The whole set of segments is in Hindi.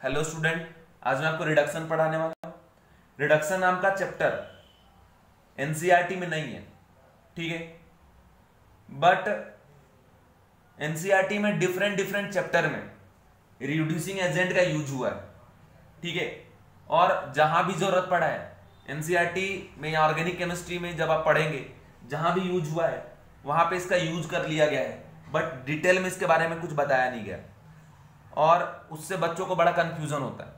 हेलो स्टूडेंट, आज मैं आपको रिडक्शन पढ़ाने वाला हूं। रिडक्शन नाम का चैप्टर एनसीईआरटी में नहीं है, ठीक है, बट एनसीईआरटी में डिफरेंट डिफरेंट चैप्टर में रिड्यूसिंग एजेंट का यूज हुआ है, ठीक है। और जहां भी जरूरत पड़ा है एनसीईआरटी में या ऑर्गेनिक केमिस्ट्री में जब आप पढ़ेंगे, जहां भी यूज हुआ है वहां पे इसका यूज कर लिया गया है, बट डिटेल में इसके बारे में कुछ बताया नहीं गया और उससे बच्चों को बड़ा कंफ्यूजन होता है।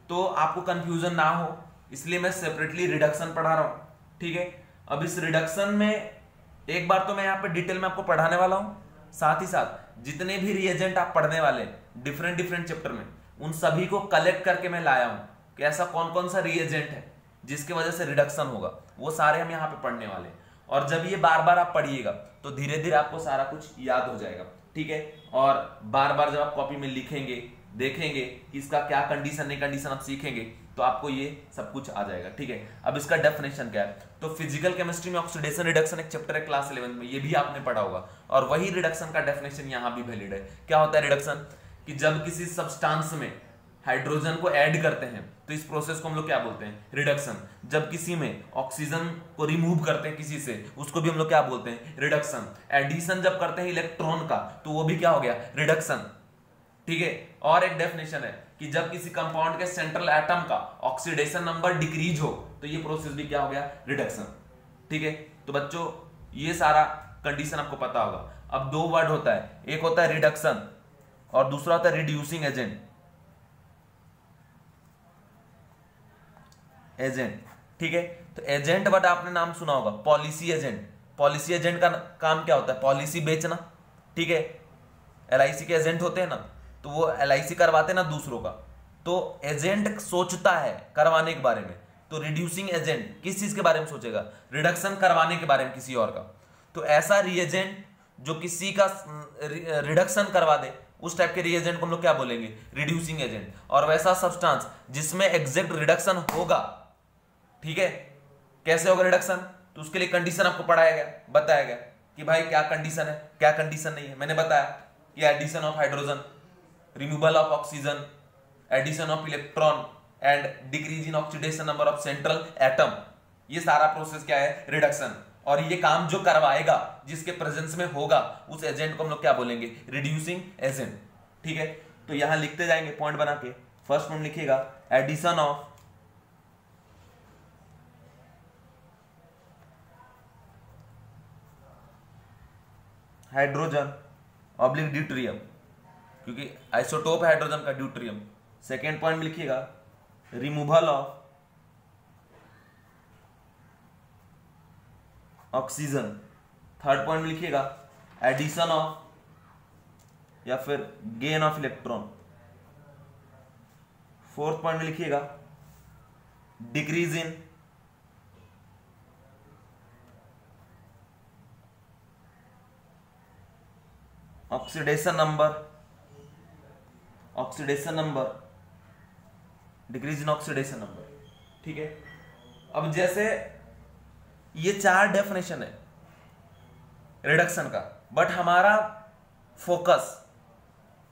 तो आपको कंफ्यूजन ना हो इसलिए मैं सेपरेटली रिडक्शन पढ़ा रहा हूं, ठीक है। अब इस रिडक्शन में एक बार तो मैं यहाँ पे डिटेल में आपको पढ़ाने वाला हूं, साथ ही साथ जितने भी रिएजेंट आप पढ़ने वाले डिफरेंट डिफरेंट चैप्टर में, उन सभी को कलेक्ट करके मैं लाया हूं कि ऐसा कौन कौन सा रिएजेंट है जिसकी वजह से रिडक्शन होगा, वो सारे हम यहाँ पे पढ़ने वाले हैं। और जब ये बार बार आप पढ़िएगा तो धीरे धीरे आपको सारा कुछ याद हो जाएगा, ठीक है। और बार बार जब आप कॉपी में लिखेंगे, देखेंगे कि इसका क्या कंडीशन है, कंडीशन आप सीखेंगे तो आपको ये सब कुछ आ जाएगा, ठीक है। अब इसका डेफिनेशन क्या है, तो फिजिकल केमिस्ट्री में ऑक्सीडेशन रिडक्शन एक चैप्टर है क्लास 11 में, ये भी आपने पढ़ा होगा और वही रिडक्शन का डेफिनेशन यहाँ भी वैलिड है। क्या होता है रिडक्शन, कि जब किसी सब्सटेंस में हाइड्रोजन को ऐड करते हैं तो इस प्रोसेस को हम लोग क्या बोलते हैं, रिडक्शन। जब किसी में ऑक्सीजन को रिमूव करते हैं किसी से, उसको भी हम लोग क्या बोलते हैं, रिडक्शन। एडिशन जब करते हैं इलेक्ट्रॉन का तो वो भी क्या हो गया, रिडक्शन, ठीक है। और एक डेफिनेशन है कि जब किसी कंपाउंड के सेंट्रल एटम का ऑक्सीडेशन नंबर डिक्रीज हो तो ये प्रोसेस भी क्या हो गया, रिडक्शन, ठीक है। तो बच्चों ये सारा कंडीशन आपको पता होगा। अब दो वर्ड होता है, एक होता है रिडक्शन और दूसरा होता है रिड्यूसिंग एजेंट। एजेंट, ठीक है। तो एजेंट वर्ड आपने नाम सुना होगा, पॉलिसी एजेंट। पॉलिसी एजेंट का काम क्या होता है, पॉलिसी बेचना, ठीक है। एलआईसी के एजेंट होते हैं ना, तो वो एलआईसी करवाते हैं ना दूसरों का, तो एजेंट सोचता है करवाने के बारे में। तो रिड्यूसिंग एजेंट किस चीज के बारे में सोचेगा, रिडक्शन करवाने के बारे में किसी और का। तो ऐसा रिएजेंट जो किसी का रिडक्शन करवा दे, उस टाइप के रिएजेंट को हम लोग क्या बोलेंगे, रिड्यूसिंग एजेंट। और वैसा सब्सटेंस जिसमें एग्जैक्ट रिडक्शन होगा, ठीक है। कैसे होगा रिडक्शन, तो उसके लिए कंडीशन आपको पढ़ाया गया, बताया गया कि भाई क्या कंडीशन है, क्या कंडीशन नहीं है। मैंने बताया कि addition of hydrogen, removal of oxygen, addition of electron and decrease in oxidation number of central atom, ये सारा प्रोसेस क्या है, रिडक्शन। और ये काम जो करवाएगा, जिसके प्रेजेंस में होगा, उस एजेंट को हम लोग क्या बोलेंगे, रिड्यूसिंग एजेंट, ठीक है। तो यहां लिखते जाएंगे पॉइंट बना के। फर्स्ट पॉइंट लिखिएगा, addition of hydrogen oblique deuterium, क्योंकि आइसोटोप है हाइड्रोजन का, ड्यूटेरियम। सेकेंड पॉइंट में लिखिएगा, removal of oxygen. Third point में लिखिएगा, एडिशन ऑफ या फिर gain of electron. Fourth point में लिखिएगा, decrease in oxidation number, decrease in oxidation number, ठीक है। अब जैसे ये चार डेफिनेशन है रिडक्शन का, बट हमारा फोकस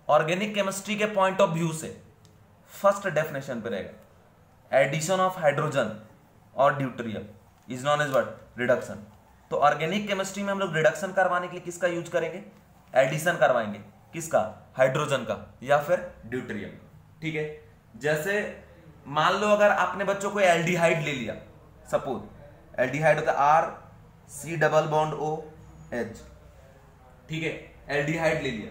ऑर्गेनिक केमिस्ट्री के पॉइंट ऑफ व्यू से फर्स्ट डेफिनेशन पे रहेगा, एडिशन ऑफ हाइड्रोजन और deuterium is known as what, reduction. तो ऑर्गेनिक केमिस्ट्री में हम लोग रिडक्शन करवाने के लिए किसका यूज करेंगे, एडिशन करवाएंगे, किसका, हाइड्रोजन का या फिर ड्यूटेरियम, ठीक है। जैसे मान लो अगर आपने बच्चों को एल्डिहाइड ले लिया, सपोज एल्डिहाइड होता है RC डबल बॉन्ड OH, ठीक है, एल्डिहाइड ले लिया।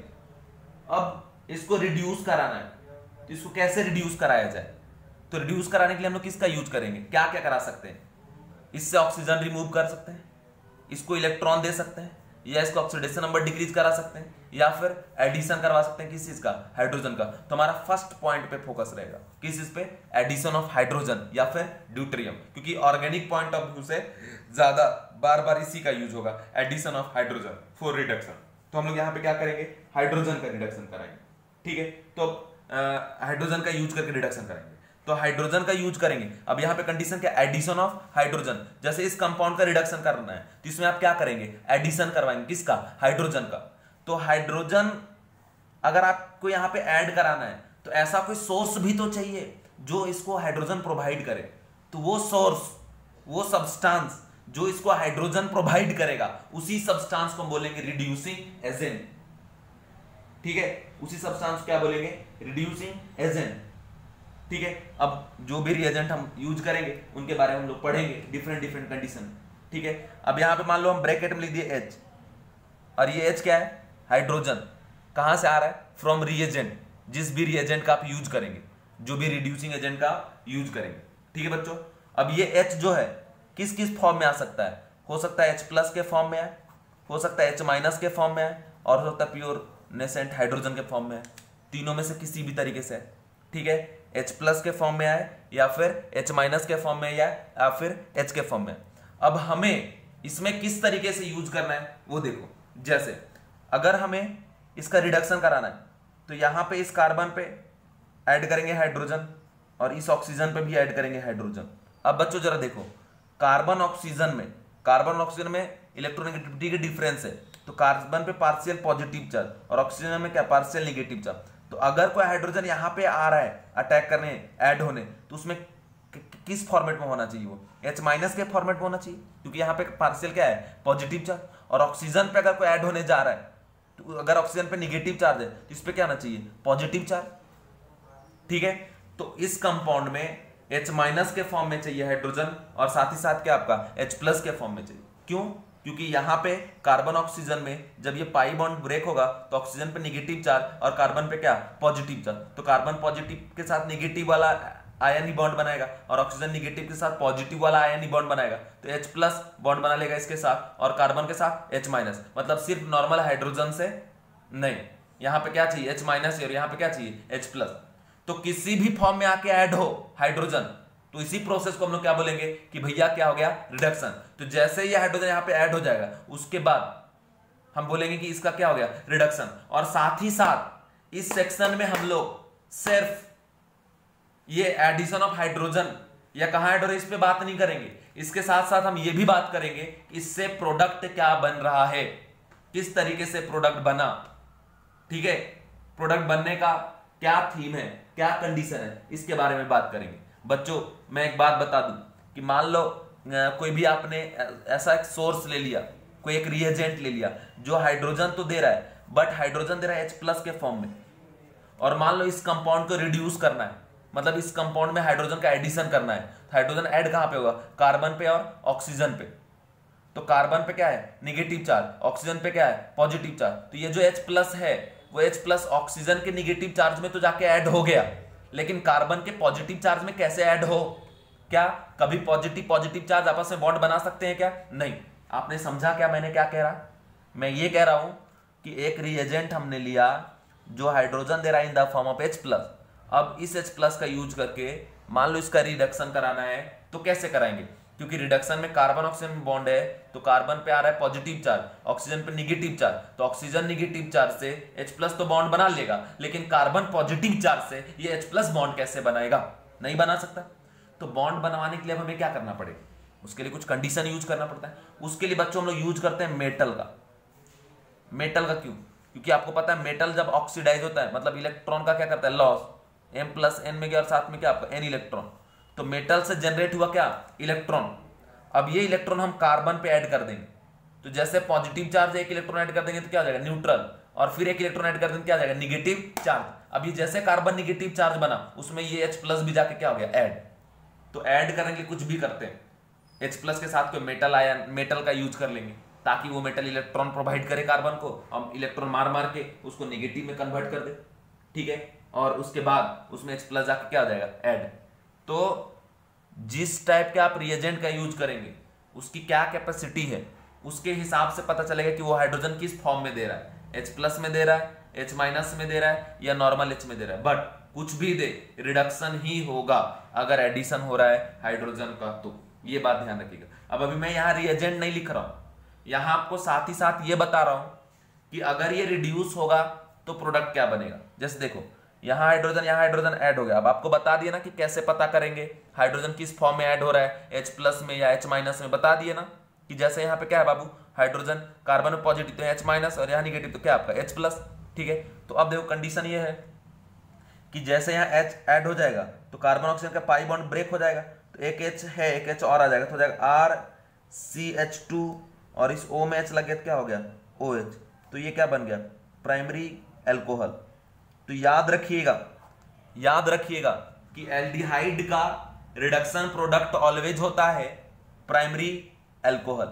अब इसको रिड्यूस कराना है, तो इसको कैसे रिड्यूस कराया जाए, तो रिड्यूस कराने के लिए हम लोग किसका यूज करेंगे, क्या क्या करा सकते हैं, इससे ऑक्सीजन रिमूव कर सकते हैं, इसको इलेक्ट्रॉन दे सकते हैं, या इसका ऑक्सीडेशन नंबर डिक्रीज करा सकते हैं, या फिर एडिशन करवा सकते हैं किस चीज का, हाइड्रोजन का। तो हमारा फर्स्ट पॉइंट पे फोकस रहेगा, किस चीज पे, एडिशन ऑफ हाइड्रोजन या फिर ड्यूटेरियम, क्योंकि ऑर्गेनिक पॉइंट ऑफ व्यू से ज्यादा बार बार इसी का यूज होगा, addition of hydrogen for reduction. तो हम लोग यहाँ पे क्या करेंगे, हाइड्रोजन का रिडक्शन कराएंगे, ठीक है। तो हाइड्रोजन का यूज करके रिडक्शन करेंगे, तो हाइड्रोजन का यूज करेंगे। अब यहां पे कंडीशन क्या, एडिशन ऑफ हाइड्रोजन। जैसे इस कंपाउंड का रिडक्शन करना है तो इसमें आप क्या करेंगे, एडिशन करवाएंगे, किसका, हाइड्रोजन का। तो हाइड्रोजन अगर आपको यहां पे ऐड कराना है तो ऐसा कोई सोर्स भी तो चाहिए जो इसको हाइड्रोजन प्रोवाइड करे। तो वो सोर्स, वो सब्सटेंस जो इसको हाइड्रोजन प्रोवाइड करेगा, उसी सब्सटेंस को हम बोलेंगे रिड्यूसिंग एजेंट। ठीक है, उसी सब्सटेंस क्या बोलेंगे, रिड्यूसिंग एजेंट। ठीक है, अब जो भी रिएजेंट हम यूज करेंगे उनके बारे में हम लोग पढ़ेंगे, डिफरेंट डिफरेंट कंडीशन। ठीक है, अब यहां पे मान लो हम ब्रैकेट में लिख दिए H, और ये H क्या है, हाइड्रोजन। कहां से आ रहा है, फ्रॉम रिएजेंट, जिस भी रिएजेंट का आप यूज करेंगे, जो भी रिड्यूसिंग एजेंट का यूज करेंगे। ठीक है बच्चों, अब ये H जो है किस किस फॉर्म में आ सकता है, हो सकता है H+ के फॉर्म में है, हो सकता है H- के फॉर्म में है, और हो सकता है प्योर नेसेंट हाइड्रोजन के फॉर्म में है। तीनों में से किसी भी तरीके से है। ठीक है, H+ के फॉर्म में आए, या फिर H- के फॉर्म में, या फिर H के फॉर्म में। अब हमें इसमें किस तरीके से यूज करना है वो देखो। जैसे अगर हमें इसका रिडक्शन कराना है तो यहां पे इस कार्बन पे ऐड करेंगे हाइड्रोजन, और इस ऑक्सीजन पे भी ऐड करेंगे हाइड्रोजन। अब बच्चों जरा देखो, कार्बन ऑक्सीजन में इलेक्ट्रोनेगेटिविटी के डिफरेंस है, तो कार्बन पे पार्शियल पॉजिटिव चार्ज और ऑक्सीजन में क्या, पार्शियल नेगेटिव चार्ज। तो अगर कोई हाइड्रोजन यहां पे आ रहा है अटैक करने, ऐड होने, तो उसमें किस फॉर्मेट में होना चाहिए, वो H- के फॉर्मेट में होना चाहिए, क्योंकि यहां पे पार्शियल क्या है, पॉजिटिव चार्ज। और ऑक्सीजन पे अगर कोई ऐड होने जा रहा है, तो अगर ऑक्सीजन पे निगेटिव चार्ज है तो इस पे क्या आना चाहिए, पॉजिटिव चार्ज। ठीक है, तो इस कंपाउंड में H- के फॉर्म में चाहिए हाइड्रोजन, और साथ ही साथ क्या आपका H+ के फॉर्म में चाहिए। क्यों, क्योंकि यहां पे कार्बन ऑक्सीजन में जब ये पाई बॉन्ड ब्रेक होगा तो ऑक्सीजन पे निगेटिव चार्ज और कार्बन पे क्या, पॉजिटिव चार्ज। तो कार्बन पॉजिटिव के साथ निगेटिव वाला आयनी बॉन्ड बनाएगा, और ऑक्सीजन निगेटिव के साथ पॉजिटिव वाला आयनी बॉन्ड बनाएगा। तो H+ बॉन्ड बना लेगा इसके साथ, और कार्बन के साथ H-, मतलब सिर्फ नॉर्मल हाइड्रोजन से नहीं, यहां पे क्या चाहिए, H- और यहां पे क्या चाहिए, H+। तो किसी भी फॉर्म में आके ऐड हो हाइड्रोजन, तो इसी प्रोसेस को हम लोग क्या बोलेंगे कि भैया क्या हो गया, रिडक्शन। तो जैसे ही हाइड्रोजन यहां पे ऐड हो जाएगा, उसके बाद हम बोलेंगे कि इसका क्या हो गया, रिडक्शन। और साथ ही साथ इस सेक्शन में हम लोग सिर्फ ये एडिशन ऑफ हाइड्रोजन या कहां ऐड हो रहा है इस पे बात नहीं करेंगे, इसके साथ साथ हम ये भी बात करेंगे कि इससे प्रोडक्ट क्या बन रहा है, किस तरीके से प्रोडक्ट बना। ठीक है, प्रोडक्ट बनने का क्या थीम है, क्या कंडीशन है, इसके बारे में बात करेंगे। बच्चों मैं एक बात बता दूं कि मान लो कोई भी आपने ऐसा एक सोर्स ले लिया, कोई एक रिएजेंट ले लिया जो हाइड्रोजन तो दे रहा है, बट हाइड्रोजन दे रहा है H+ के फॉर्म में, और मान लो इस कंपाउंड को रिड्यूस करना है, मतलब इस कंपाउंड में हाइड्रोजन का एडिशन करना है। तो हाइड्रोजन ऐड कहां पे होगा, कार्बन पे और ऑक्सीजन पे। तो कार्बन पे क्या है, निगेटिव चार्ज, ऑक्सीजन पे क्या है, पॉजिटिव चार्ज। तो ये जो H+ है वो H+ ऑक्सीजन के निगेटिव चार्ज में तो जाके ऐड हो गया, लेकिन कार्बन के पॉजिटिव चार्ज में कैसे ऐड हो, क्या कभी पॉजिटिव चार्ज आपस में बॉन्ड बना सकते हैं क्या, नहीं। आपने समझा क्या मैंने क्या कह रहा, मैं ये कह रहा हूं कि एक रिएजेंट हमने लिया जो हाइड्रोजन दे रहा है in the form of H+। अब इस H+ का यूज करके मान लो इसका रिडक्शन कराना है, तो कैसे कराएंगे, क्योंकि रिडक्शन में कार्बन ऑक्सीजन बॉन्ड है, तो कार्बन पे आ रहा है पॉजिटिव चार्ज, ऑक्सीजन पे निगेटिव चार्ज। तो ऑक्सीजन निगेटिव चार्ज से H+ तो बॉन्ड बना लेगा, लेकिन कार्बन पॉजिटिव चार्ज से ये H+ बॉन्ड कैसे बनाएगा, नहीं बना सकता। तो बॉन्ड बनवाने के लिए हमें क्या करना पड़ेगा, उसके लिए कुछ कंडीशन यूज करना पड़ता है। उसके लिए बच्चों हम लोग यूज करते हैं मेटल का। मेटल का क्यों, क्योंकि आपको पता है मेटल जब ऑक्सीडाइज होता है, मतलब इलेक्ट्रॉन का क्या करता है, लॉस, M+N में गया और साथ में क्या आपका N इलेक्ट्रॉन। तो मेटल से जनरेट हुआ क्या, इलेक्ट्रॉन। अब ये इलेक्ट्रॉन हम कार्बन पे ऐड कर देंगे, तो जैसे पॉजिटिव चार्ज एक इलेक्ट्रॉन ऐड कर देंगे तो क्या हो जाएगा, न्यूट्रल, और फिर एक इलेक्ट्रॉन ऐड कर देंगे क्या आ जाएगा, निगेटिव चार्ज। अब ये जैसे कार्बन निगेटिव चार्ज बना, उसमें ये H+ भी जाके क्या हो गया, ऐड। तो ऐड करने के लिए कुछ भी करते हैं, H+ के साथ कोई मेटल आयन, मेटल का यूज कर लेंगे, ताकि वो मेटल इलेक्ट्रॉन प्रोवाइड करे कार्बन को, हम इलेक्ट्रॉन मार मार के उसको नेगेटिव में कन्वर्ट कर दे। ठीक है, और उसके बाद उसमें H+ जाके क्या हो जाएगा, ऐड। तो जिस टाइप के आप रिएजेंट का यूज करेंगे, उसकी क्या कैपेसिटी है, उसके हिसाब से पता चलेगा कि वो हाइड्रोजन किस फॉर्म में दे रहा है, H+ में दे रहा है, H- में दे रहा है, या नॉर्मल H में दे रहा है। बट कुछ भी दे, रिडक्शन ही होगा अगर एडिशन हो रहा है हाइड्रोजन का, तो ये बात ध्यान रखिएगा। अब अभी मैं यहाँ रिएजेंट नहीं लिख रहा हूं, यहां आपको साथ ही साथ ये बता रहा हूं कि अगर ये रिड्यूस होगा तो प्रोडक्ट क्या बनेगा। जैसे देखो यहाँ हाइड्रोजन ऐड हो गया। अब आपको बता दिया ना कि कैसे पता करेंगे हाइड्रोजन किस फॉर्म में ऐड हो रहा है, H+ में या H- में, बता दिए ना कि जैसे यहाँ पे क्या है बाबू, हाइड्रोजन कार्बन में पॉजिटिव तो H-, और यहाँ निगेटिव तो क्या आपका H+। ठीक है, तो अब देखो कंडीशन ये है कि जैसे यहाँ H ऐड हो जाएगा तो कार्बन ऑक्सीजन का पाई बॉन्ड ब्रेक हो जाएगा, तो एक H है, एक H और आ जाएगा, तो हो जाएगा RCH2 और इस O में H लग गया तो क्या हो गया OH, तो ये क्या बन गया प्राइमरी एल्कोहल। तो याद रखिएगा कि एल्डिहाइड का रिडक्शन प्रोडक्ट ऑलवेज होता है प्राइमरी एल्कोहल।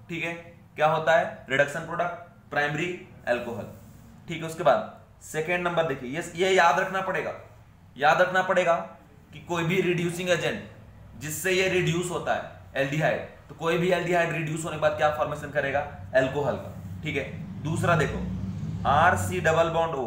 ठीक है, क्या होता है रिडक्शन प्रोडक्ट प्राइमरी एल्कोहल। ठीक है, उसके बाद सेकेंड नंबर देखिए, ये याद रखना पड़ेगा कि कोई भी रिड्यूसिंग एजेंट जिससे ये रिड्यूस होता है एल्डिहाइड, तो कोई भी एल्डिहाइड रिड्यूस होने के बाद क्या फॉर्मेशन करेगा एल्कोहल का। ठीक है, दूसरा देखो RC double bond O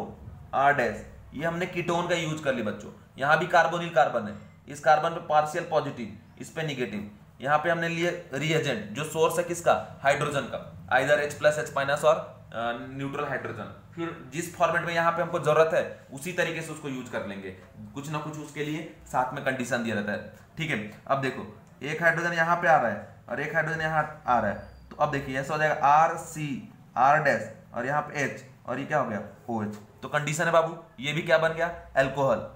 R dash, ये हमने कीटोन का यूज कर लिया बच्चों। यहां भी कार्बोनिल कार्बन है, इस कार्बन पे पार्शियल पॉजिटिव, इस पे निगेटिव। यहां पे हमने लिए रिएजेंट जो सोर्स है किसका हाइड्रोजन का, either H plus H minus और न्यूट्रल हाइड्रोजन। फिर जिस फॉर्मेट में यहाँ पे हमको जरूरत है उसी तरीके से उसको यूज कर लेंगे, कुछ ना कुछ उसके लिए साथ में कंडीशन दिया रहता है। ठीक है, अब देखो एक हाइड्रोजन यहाँ पे आ रहा है और एक हाइड्रोजन यहाँ आ रहा है, तो अब देखिए ऐसा हो जाएगा RC R डैश और यहाँ पे H और ये क्या हो गया OH। तो कंडीशन है बाबू, ये भी क्या बन गया एल्कोहल।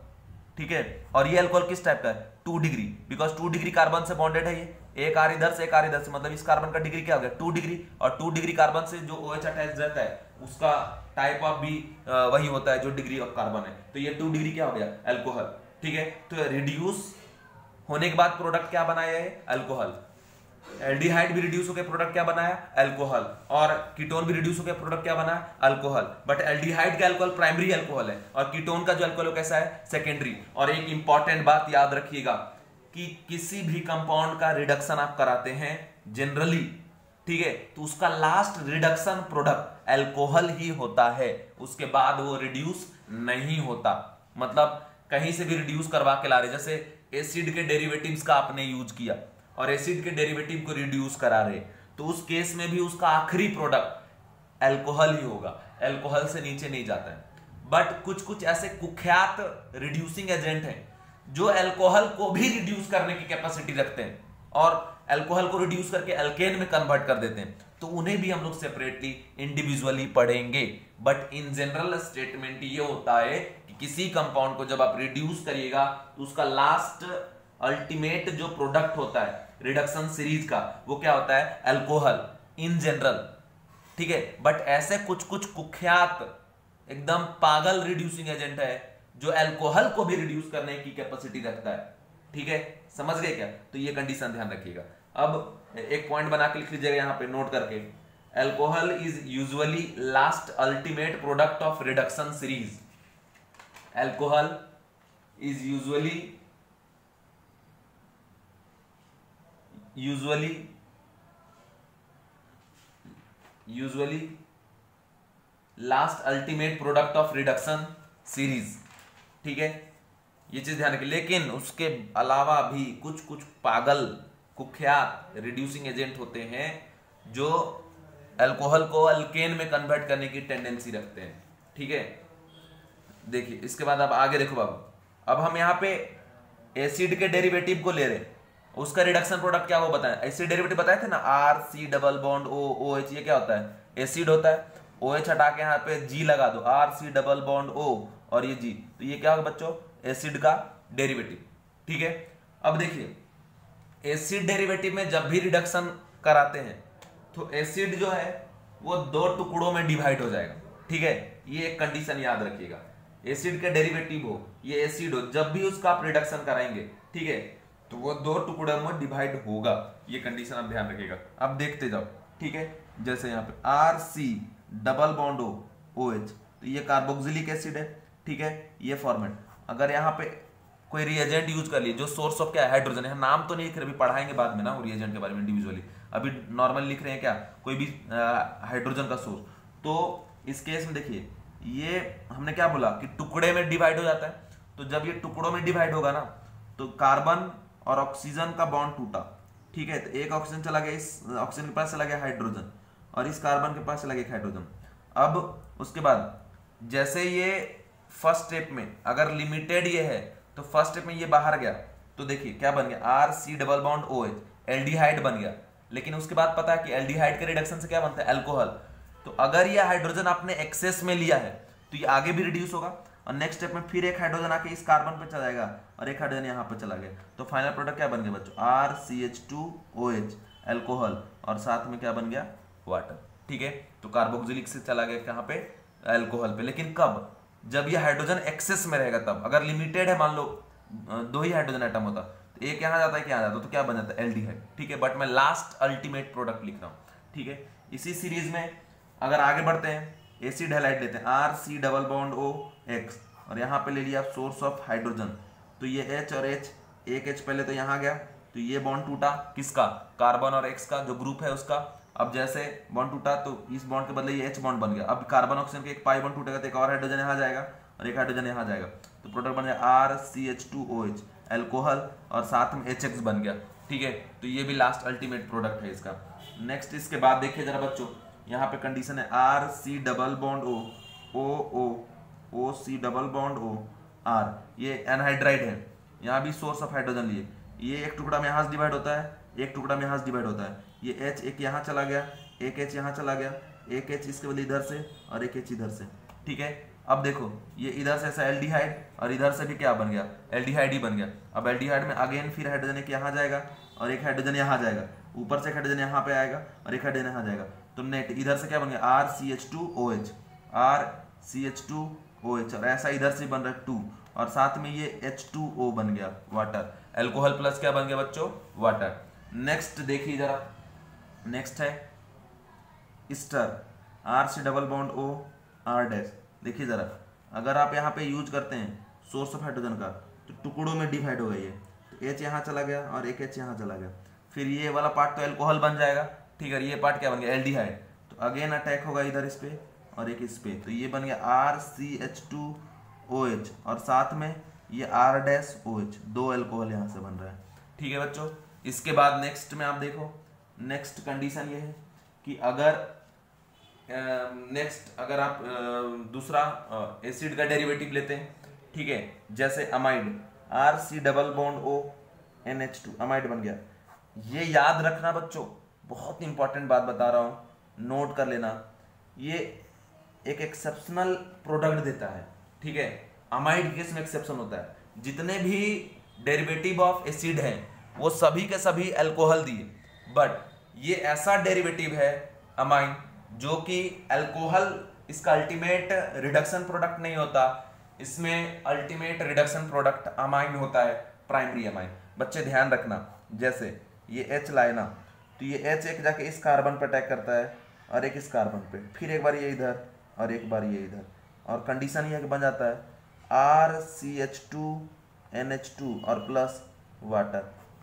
ठीक है, और ये अल्कोहल किस टाइप का है 2 डिग्री, बिकॉज 2 डिग्री कार्बन से बॉन्डेड है, ये एक आर इधर से एक आर इधर से, मतलब इस कार्बन का डिग्री क्या हो गया 2 डिग्री, और 2 डिग्री कार्बन से जो OH अटैच रहता है उसका टाइप ऑफ भी वही होता है जो डिग्री ऑफ कार्बन है, तो ये 2 डिग्री क्या हो गया एल्कोहल। ठीक है, तो रिड्यूस होने के बाद प्रोडक्ट क्या बनाया है अल्कोहल। एल्डिहाइड भी रिड्यूस होकर प्रोडक्ट क्या बनाया अल्कोहल, और कीटोन भी रिड्यूस होकर प्रोडक्ट क्या बना अल्कोहल। बट एल्डिहाइड का अल्कोहल प्राइमरी अल्कोहल है और कीटोन का जो अल्कोहल कैसा है सेकेंडरी। और एक इंपॉर्टेंट बात याद रखिएगा कि किसी भी कंपाउंड का रिडक्शन आप कराते हैं जनरली, ठीक है, तो उसका लास्ट रिडक्शन प्रोडक्ट अल्कोहल ही होता है, उसके बाद वो रिड्यूस नहीं होता। मतलब कहीं से भी रिड्यूस करवा के ला रहे, जैसे एसिड के डेरिवेटिव्स का आपने यूज किया और एसिड के डेरिवेटिव को रिड्यूस करा रहे, तो उस केस में भी उसका आखिरी प्रोडक्ट अल्कोहल ही होगा, अल्कोहल से नीचे नहीं जाता है। बट कुछ कुछ ऐसे कुख्यात रिड्यूसिंग एजेंट हैं जो अल्कोहल को भी रिड्यूस करने की कैपेसिटी रखते हैं और अल्कोहल को रिड्यूस करके अल्केन में कन्वर्ट कर देते हैं, तो उन्हें भी हम लोग सेपरेटली इंडिविजुअली पढ़ेंगे। बट इन जनरल स्टेटमेंट ये होता है कि किसी कंपाउंड को जब आप रिड्यूस करिएगा तो उसका लास्ट अल्टीमेट जो प्रोडक्ट होता है रिडक्शन सीरीज का वो क्या होता है अल्कोहल इन जनरल। ठीक है, बट ऐसे कुछ कुछ कुख्यात एकदम पागल रिड्यूसिंग एजेंट है जो अल्कोहल को भी रिड्यूस करने की कैपेसिटी रखता है। ठीक है, समझ गए क्या? तो ये कंडीशन ध्यान रखिएगा। अब एक पॉइंट बना के लिख लीजिएगा यहां पे नोट करके, alcohol is usually last ultimate product of reduction series. Alcohol is usually last ultimate product of reduction series. ठीक है, ये चीज ध्यान रखिए। लेकिन उसके अलावा भी कुछ कुछ पागल कुख्यात रिड्यूसिंग एजेंट होते हैं जो अल्कोहल को अल्केन में कन्वर्ट करने की टेंडेंसी रखते हैं। ठीक है, देखिए इसके बाद अब आगे देखो बाबू, अब हम यहाँ पे एसिड के डेरिवेटिव को ले रहे हैं, उसका रिडक्शन प्रोडक्ट क्या वो बताएं। एसिड डेरिवेटिव बताए थे ना RC डबल बॉन्ड OH, ये क्या होता है एसिड होता है। OH हटा के यहाँ पे G लगा दो, RC डबल बॉन्ड O और ये G, तो ये क्या होगा बच्चों एसिड का डेरिवेटिव। ठीक है, अब देखिए एसिड डेरिवेटिव में जब भी रिडक्शन कराते हैं तो एसिड जो है वो 2 टुकड़ों में डिवाइड हो जाएगा। ठीक है, ये एक कंडीशन याद रखिएगा, एसिड का डेरिवेटिव हो ये एसिड हो, जब भी उसका आप रिडक्शन कराएंगे ठीक है तो वो 2 टुकड़ों में डिवाइड होगा, ये कंडीशन आप ध्यान रखिएगा। अब देखते जाओ। ठीक है, जैसे यहाँ पे RC डबल बॉन्ड OH, तो ये कार्बोक्सिलिक एसिड है। ठीक है, ये फॉर्मेट। अगर यहाँ पे कोई रिएजेंट यूज कर लिए जो सोर्स ऑफ क्या है हाइड्रोजन है, नाम तो नहीं लिख रहे, अभी पढ़ाएंगे बाद में ना वो रिएजेंट के बारे में इंडिविजुअली, अभी नॉर्मल लिख रहे हैं क्या कोई भी हाइड्रोजन का सोर्स। तो इस केस में देखिए ये हमने क्या बोला कि टुकड़े में डिवाइड हो जाता है, तो जब ये टुकड़ों में डिवाइड होगा ना तो कार्बन और ऑक्सीजन का बॉन्ड टूटा। ठीक है, तो एक ऑक्सीजन चला गया, इस ऑक्सीजन के पास चला गया हाइड्रोजन और इस कार्बन के पास चला गया हाइड्रोजन। अब उसके बाद जैसे ये फर्स्ट स्टेप में अगर लिमिटेड ये है तो फर्स्ट स्टेप में ये बाहर गया तो देखिए क्या बन गया RC double bond OH, aldehyde बन गया। लेकिन उसके बाद पता है कि एल्डिहाइड के रिडक्शन से क्या बनता है अल्कोहल। तो अगर ये हाइड्रोजन आपने एक्सेस में लिया है तो ये आगे भी रिड्यूस होगा, और नेक्स्ट स्टेप में फिर एक हाइड्रोजन आके इस कार्बन पे चला जाएगा और एक हाइड्रोजन यहाँ पे चला गया, तो फाइनल प्रोडक्ट क्या बन गया बच्चों, RCH2OH एल्कोहल, और साथ में क्या बन गया, वाटर। ठीक है, तो कार्बोक्सिलिक से चला गया कहाँ पे, एल्कोहल पे। लेकिन कब, जब ये हाइड्रोजन एक्सेस में रहेगा तब। अगर लिमिटेड है, मान लो 2 ही हाइड्रोजन एटम होता, तो एक यहाँ जाता है, क्या जाता है, तो क्या बन जाता है, एल्डिहाइड। ठीक है, बट मैं लास्ट अल्टीमेट प्रोडक्ट लिख रहा हूँ। ठीक है, इसी सीरीज में अगर आगे बढ़ते हैं, एसिड हैलाइड लेते हैं, RC+OX, और यहाँ पे ले लिया आप सोर्स ऑफ हाइड्रोजन, तो ये H और H, एक H पहले तो यहाँ गया, तो ये बॉन्ड टूटा, किसका, कार्बन और X का जो ग्रुप है उसका। अब जैसे बॉन्ड टूटा तो इस बॉन्ड के बदले ये H बॉन्ड बन गया। अब कार्बन ऑक्सीजन के एक पाई बॉन्ड टूटेगा तो एक और हाइड्रोजन यहाँ जाएगा और एक हाइड्रोजन यहाँ जाएगा, तो प्रोडक्ट बन जाएगा RCH2OH एल्कोहल, और साथ में HX बन गया। ठीक है, तो ये भी लास्ट अल्टीमेट प्रोडक्ट है इसका। नेक्स्ट इसके बाद देखिए जरा बच्चों, यहाँ पे कंडीशन है RC+O OC+O R, ये एनहाइड्राइड है, यहाँ भी सोर्स ऑफ हाइड्रोजन लिए, ये एक टुकड़ा में यहाँ से डिवाइड होता है, एक टुकड़ा में यहाँ से डिवाइड होता है, ये H एक यहाँ चला गया, एक H यहाँ चला गया, एक H इसके बदले इधर से और एक H इधर से। ठीक है, अब देखो ये इधर से ऐसा एल्डिहाइड और इधर से भी क्या बन गया, एल्डिहाइड ही बन गया। अब एल्डिहाइड में अगेन फिर हाइड्रोजन एक यहाँ जाएगा और एक हाइड्रोजन यहाँ जाएगा, ऊपर से एक हाइड्रोजन यहाँ पे आएगा और एक हाइड्रोजन यहाँ जाएगा, तो नेट इधर से क्या बन गया, RCH2OH, और ऐसा इधर से बन रहा है 2, और साथ में ये H2O बन गया, वाटर। एल्कोहल प्लस क्या बन गया बच्चों, वाटर। नेक्स्ट देखिए जरा, नेक्स्ट है स्टर, RC+O R'। देखिए जरा, अगर आप यहाँ पे यूज करते हैं सोर्स ऑफ हाइड्रोजन का, तो टुकड़ों में डिवाइड हो गई है, तो H यहाँ चला गया और एक H यहाँ चला गया, फिर ये वाला पार्ट तो एल्कोहल बन जाएगा। ठीक है, ये पार्ट क्या बन गया, एल्डिहाइड, तो अगेन अटैक होगा इधर इस पे और एक इस पे, तो ये बन गया RCH2OH, और साथ में ये R'OH, 2 एल्कोहल यहाँ से बन रहा है। ठीक है बच्चों, इसके बाद नेक्स्ट में आप देखो, नेक्स्ट कंडीशन ये है कि अगर नेक्स्ट अगर आप दूसरा एसिड का डेरिवेटिव लेते हैं, ठीक है, जैसे अमाइड, RC+O NH2 अमाइड बन गया। ये याद रखना बच्चों, बहुत इंपॉर्टेंट बात बता रहा हूं, नोट कर लेना, ये एक एक्सेप्शनल प्रोडक्ट देता है। ठीक है, अमाइड केस में एक्सेप्शन होता है, जितने भी डेरिवेटिव ऑफ एसिड हैं वो सभी के सभी अल्कोहल दिए, बट ये ऐसा डेरिवेटिव है अमाइन जो कि अल्कोहल, इसका अल्टीमेट रिडक्शन प्रोडक्ट नहीं होता, इसमें अल्टीमेट रिडक्शन प्रोडक्ट अमाइन होता है, प्राइमरी अमाइन। बच्चे ध्यान रखना, जैसे ये H लाए ना, तो ये H एक जाके इस कार्बन पर अटैक करता है और एक इस कार्बन पे, फिर एक बार ये इधर और एक बार ये इधर, और कंडीशन ये बन जाता है RCH2NH2 और प्लस वाटर,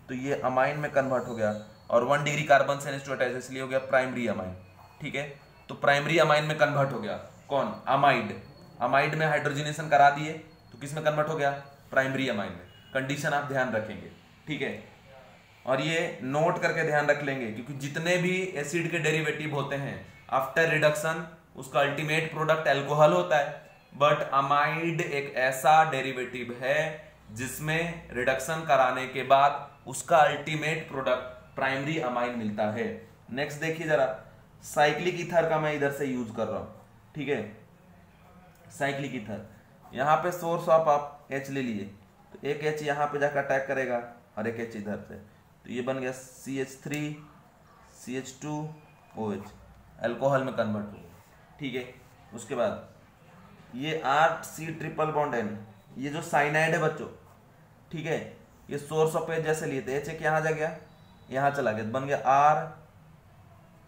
तो ये अमाइन में कन्वर्ट हो गया और 1 डिग्री कार्बन से NH2 अटैच, इसलिए हो गया प्राइमरी अमाइन। ठीक है, तो प्राइमरी अमाइन में कन्वर्ट हो गया कौन, अमाइड। अमाइड में हाइड्रोजनेशन करा दिए तो किस में कन्वर्ट हो गया, प्राइमरी अमाइन में। कंडीशन आप ध्यान रखेंगे। ठीक है, और ये नोट करके ध्यान रख लेंगे, क्योंकि जितने भी एसिड के डेरिवेटिव होते हैं आफ्टर रिडक्शन उसका अल्टीमेट प्रोडक्ट अल्कोहल होता है, बट अमाइड एक ऐसा डेरिवेटिव है जिसमें रिडक्शन कराने के बाद उसका अल्टीमेट प्रोडक्ट प्राइमरी अमाइन मिलता है। नेक्स्ट देखिए जरा, साइक्लिक ईथर का मैं इधर से यूज कर रहा हूं। ठीक है, साइक्लिक ईथर, यहाँ पे सोर्स ऑफ आप H ले लिए, तो एक H यहाँ पे जाकर अटैक करेगा और एक H इधर से, तो ये बन गया CH3CH2OH, अल्कोहल में कन्वर्ट हो गया। ठीक है, उसके बाद ये RC+N, ये जो साइनाइड है बच्चों, ठीक है, ये सोर्स ऑफ H जैसे लिए थे, H एक यहाँ जा गया, यहाँ चला गया, बन गया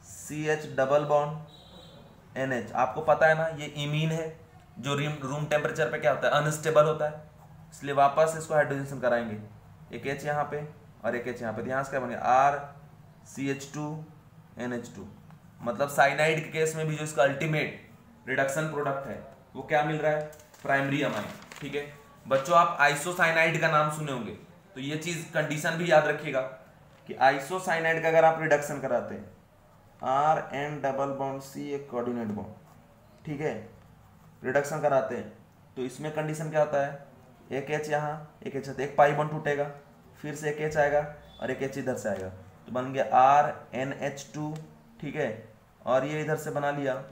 RCH+NH। आपको पता है ना, ये इमीन है, जो रूम टेम्परेचर पे क्या होता है, अनस्टेबल होता है, इसलिए वापस इसको हाइड्रोजनेशन कराएंगे, एक H यहाँ पे और एक H यहाँ पे, यहाँ से क्या बन गया RCH2NH2। मतलब साइनाइड के केस में भी जो इसका अल्टीमेट रिडक्शन प्रोडक्ट है वो क्या मिल रहा है, प्राइमरी अमाइन। ठीक है बच्चों, आप आइसोसाइनाइड का नाम सुने होंगे, तो ये चीज कंडीशन भी याद रखिएगा कि आइसोसाइनाइड का अगर आप रिडक्शन कराते हैं, RN+C एक कोऑर्डिनेट बॉन्ड, ठीक है, रिडक्शन कराते हैं, तो इसमें कंडीशन क्या होता है, एक H यहाँ एक H, एक पाई बॉन्ड टूटेगा, फिर से एक H आएगा और एक H इधर से आएगा, तो बन गया RNH2। ठीक है, और ये इधर से बना लिया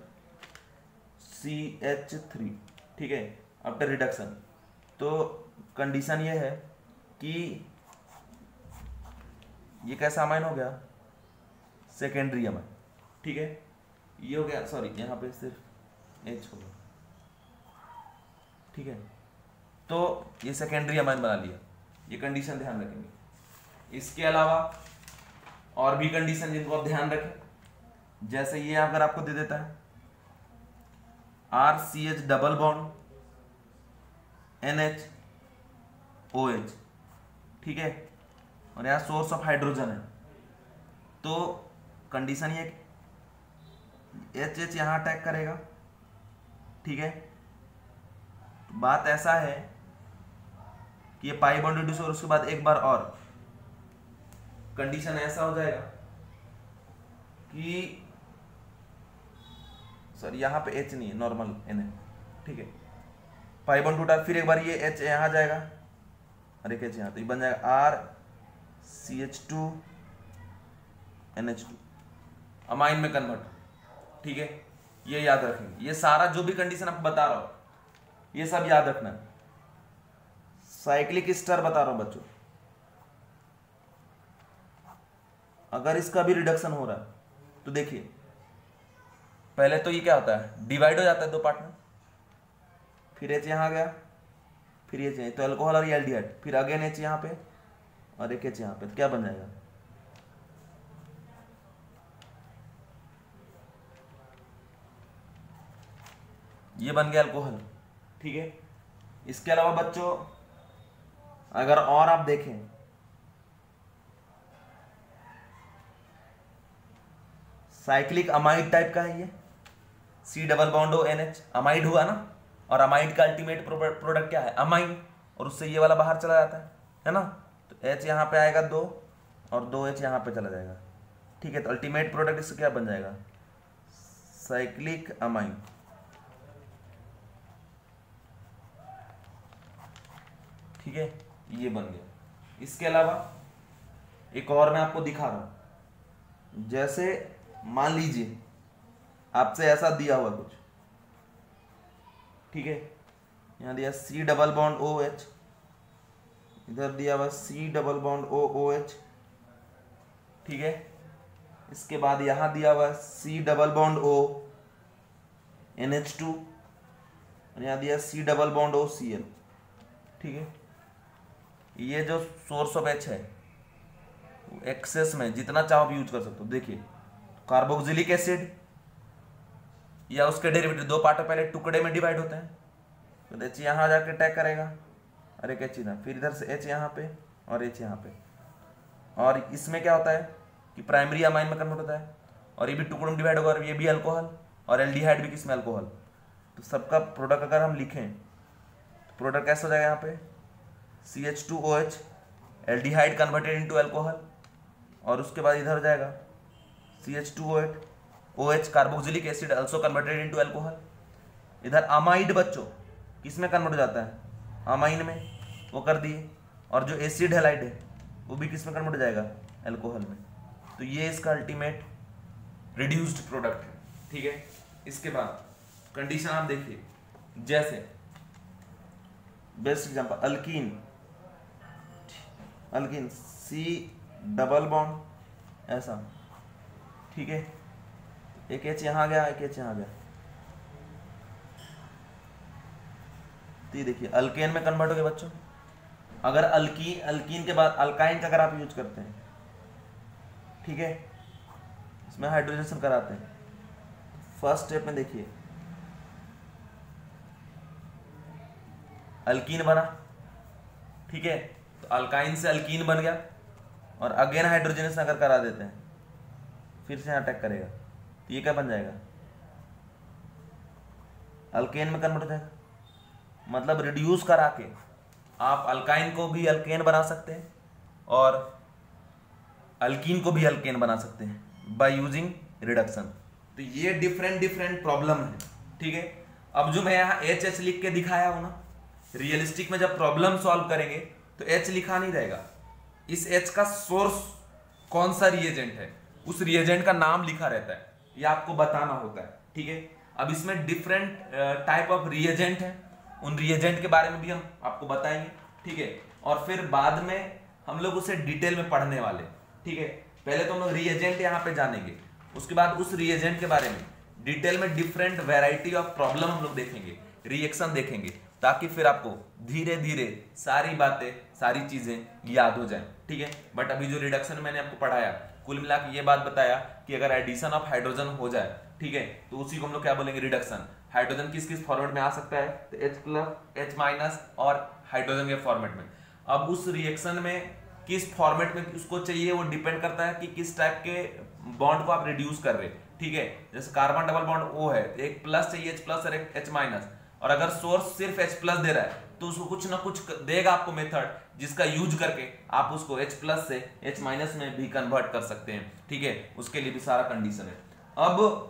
CH3। ठीक है, आफ्टर रिडक्शन। तो कंडीशन ये है कि ये कैसा अमाइन हो गया, सेकेंडरी अमाइन, ठीक है। ये हो गया, सॉरी यहाँ पे सिर्फ एच होगा, ठीक है। तो ये सेकेंडरी अमाइन बना लिया, ये कंडीशन ध्यान रखेंगे। इसके अलावा और भी कंडीशन जिनको आप ध्यान रखें, जैसे ये अगर आपको दे देता है RCH double bond NH OH, ठीक है, और यहाँ सोर्स ऑफ हाइड्रोजन है, तो कंडीशन ये HH यहाँ अटैक करेगा, ठीक है। तो बात ऐसा है कि ये पाई बॉन्ड रिड्यूस और उसके बाद एक बार और कंडीशन ऐसा हो जाएगा कि सर यहाँ पे H नहीं है, नॉर्मल N है, ठीक है। पाई बॉन्ड टूटा, फिर एक बार ये H यहाँ जाएगा और एक H यहाँ, तो ये बन जाएगा RCH2 NH2 अमाइन में कन्वर्ट, ठीक है। ये याद रखेंगे, ये सारा जो भी कंडीशन आपको बता रहा हूं ये सब याद रखना है। साइक्लिक स्टर बता रहा हूं बच्चों, अगर इसका भी रिडक्शन हो रहा है तो देखिए पहले तो ये क्या होता है, डिवाइड हो जाता है दो पार्ट में, फिर H यहाँ आ गया, फिर H यहाँ, तो अल्कोहल और एल्डिहाइड, फिर अगेन H यहाँ पे और एक H यहाँ पे, तो क्या बन जाएगा, ये बन गया अल्कोहल, ठीक है। इसके अलावा बच्चों अगर और आप देखें, साइक्लिक अमाइड टाइप का है ये, C double bond O NH, amide हुआ ना, और अमाइड का अल्टीमेट प्रोडक्ट क्या है, अमाइन, और उससे ये वाला बाहर चला जाता है ना, तो H यहाँ पे आएगा 2 और 2H यहाँ पे चला जाएगा, ठीक है। तो अल्टीमेट प्रोडक्ट इससे क्या बन जाएगा, साइक्लिक अमाइन, ठीक है, ये बन गया। इसके अलावा एक और मैं आपको दिखा रहा हूं, जैसे मान लीजिए आपसे ऐसा दिया हुआ कुछ, ठीक है, यहां दिया C डबल बॉन्ड OH, इधर दिया हुआ C डबल बॉन्ड OH, ठीक है। इसके बाद यहां दिया हुआ C double bond O NH2 और यहां दिया C डबल बॉन्ड OCl, ठीक है। ये जो सोर्स ऑफ H है एक्सेस में जितना चाहो आप यूज कर सकते हो। देखिए कार्बोक्सिलिक एसिड या उसके डेरिवेटिव दो पार्टों पहले टुकड़े में डिवाइड होते हैं, तो H यहाँ जाके अटैक करेगा और एक H इधर, फिर इधर से H यहाँ पे और H यहाँ पे, और इसमें क्या होता है कि प्राइमरी अमाइन में कन्वर्ट होता है और ये भी टुकड़ों में डिवाइड होगा और ये भी अल्कोहल और एल्डिहाइड भी किसमें, अल्कोहल। तो सबका प्रोडक्ट अगर हम लिखें तो प्रोडक्ट कैसे हो जाएगा, यहाँ पे CH2OH aldehyde converted into alcohol, और उसके बाद इधर हो जाएगा CH2OH carboxylic acid also converted into alcohol. इधर अमाइड बच्चों किसमें कन्वर्ट हो जाता है, अमाइन में, वो कर दिए, और जो एसिड हैलाइड है वो भी किसमें कन्वर्ट हो जाएगा, अल्कोहल में। तो ये इसका अल्टीमेट रिड्यूस्ड प्रोडक्ट है, ठीक है। इसके बाद कंडीशन आप देखिए, जैसे best example alkyne, alkyne C double bond ऐसा, ठीक है, एक H यहाँ गया एक H यहाँ गया, तो ये देखिए अल्केन में कन्वर्ट हो गया बच्चों। अगर अल्कीन के बाद अल्काइन का अगर आप यूज करते हैं, ठीक है, इसमें हाइड्रोजनेशन कराते हैं, फर्स्ट स्टेप में देखिए अल्कीन बना, ठीक है, तो अल्काइन से अल्कीन बन गया, और अगेन हाइड्रोजनेशन अगर करा देते हैं फिर से यहाँ अटैक करेगा, तो ये क्या बन जाएगा, अल्केन में कन्वर्ट हो जाएगा। मतलब रिड्यूस करा के आप अल्काइन को भी अल्केन बना सकते हैं और अल्कीन को भी अल्केन बना सकते हैं बाय यूजिंग रिडक्शन। तो ये डिफरेंट प्रॉब्लम है, ठीक है। अब जो मैं यहाँ HH लिख के दिखाया हूं ना, रियलिस्टिक में जब प्रॉब्लम सॉल्व करेंगे तो H लिखा नहीं रहेगा, इस H का सोर्स कौन सा रिएजेंट है उस रिएजेंट का नाम लिखा रहता है, ये आपको बताना होता है, ठीक है। अब इसमें डिफरेंट टाइप ऑफ रिएजेंट है उन रिएजेंट के बारे में भी हम आपको बताएंगे, ठीक है। और फिर बाद में हम लोग उसे डिटेल में पढ़ने वाले, ठीक है। पहले तो हम लोग रिएजेंट यहाँ पे जानेंगे, उसके बाद उस रिएजेंट के बारे में डिटेल में डिफरेंट वैरायटी ऑफ प्रॉब्लम हम लोग देखेंगे, रिएक्शन देखेंगे, ताकि फिर आपको धीरे धीरे सारी बातें, सारी चीजें याद हो जाएं, ठीक है। बट अभी जो रिडक्शन मैंने आपको पढ़ाया, कुल मिला के ये बात बताया कि अगर एडिशन ऑफ हाइड्रोजन हो जाए, ठीक है, तो उसी को हम लोग क्या बोलेंगे, रिडक्शन। हाइड्रोजन किस किस फॉर्मेट में आ सकता है, तो H+, H- और हाइड्रोजन के फॉर्मेट में। अब उस रिएक्शन में किस फॉर्मेट में उसको चाहिए वो डिपेंड करता है कि किस टाइप के बॉन्ड को आप रिड्यूस कर रहे हैं, ठीक है। जैसे कार्बन डबल बॉन्ड O है, एक प्लस चाहिए H+ और एक H-, और अगर सोर्स सिर्फ H+ दे रहा है तो उसको कुछ ना कुछ देगा आपको मेथड, जिसका यूज करके आप उसको H+ से H- में भी कन्वर्ट कर सकते हैं, ठीक है। उसके लिए भी सारा कंडीशन है। अब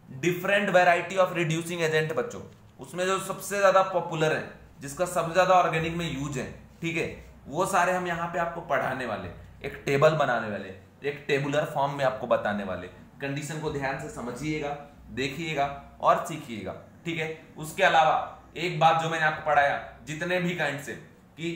different variety of reducing agent बच्चों, उसमें जो सबसे ज्यादा पॉपुलर है, जिसका सबसे ज्यादा ऑर्गेनिक में यूज है, ठीक है, वो सारे हम यहाँ पे आपको पढ़ाने वाले, एक टेबल बनाने वाले, एक टेबुलर फॉर्म में आपको बताने वाले। कंडीशन को ध्यान से समझिएगा, देखिएगा और सीखिएगा, ठीक है। उसके अलावा एक बात जो मैंने आपको पढ़ाया जितने भी काइंड से, कि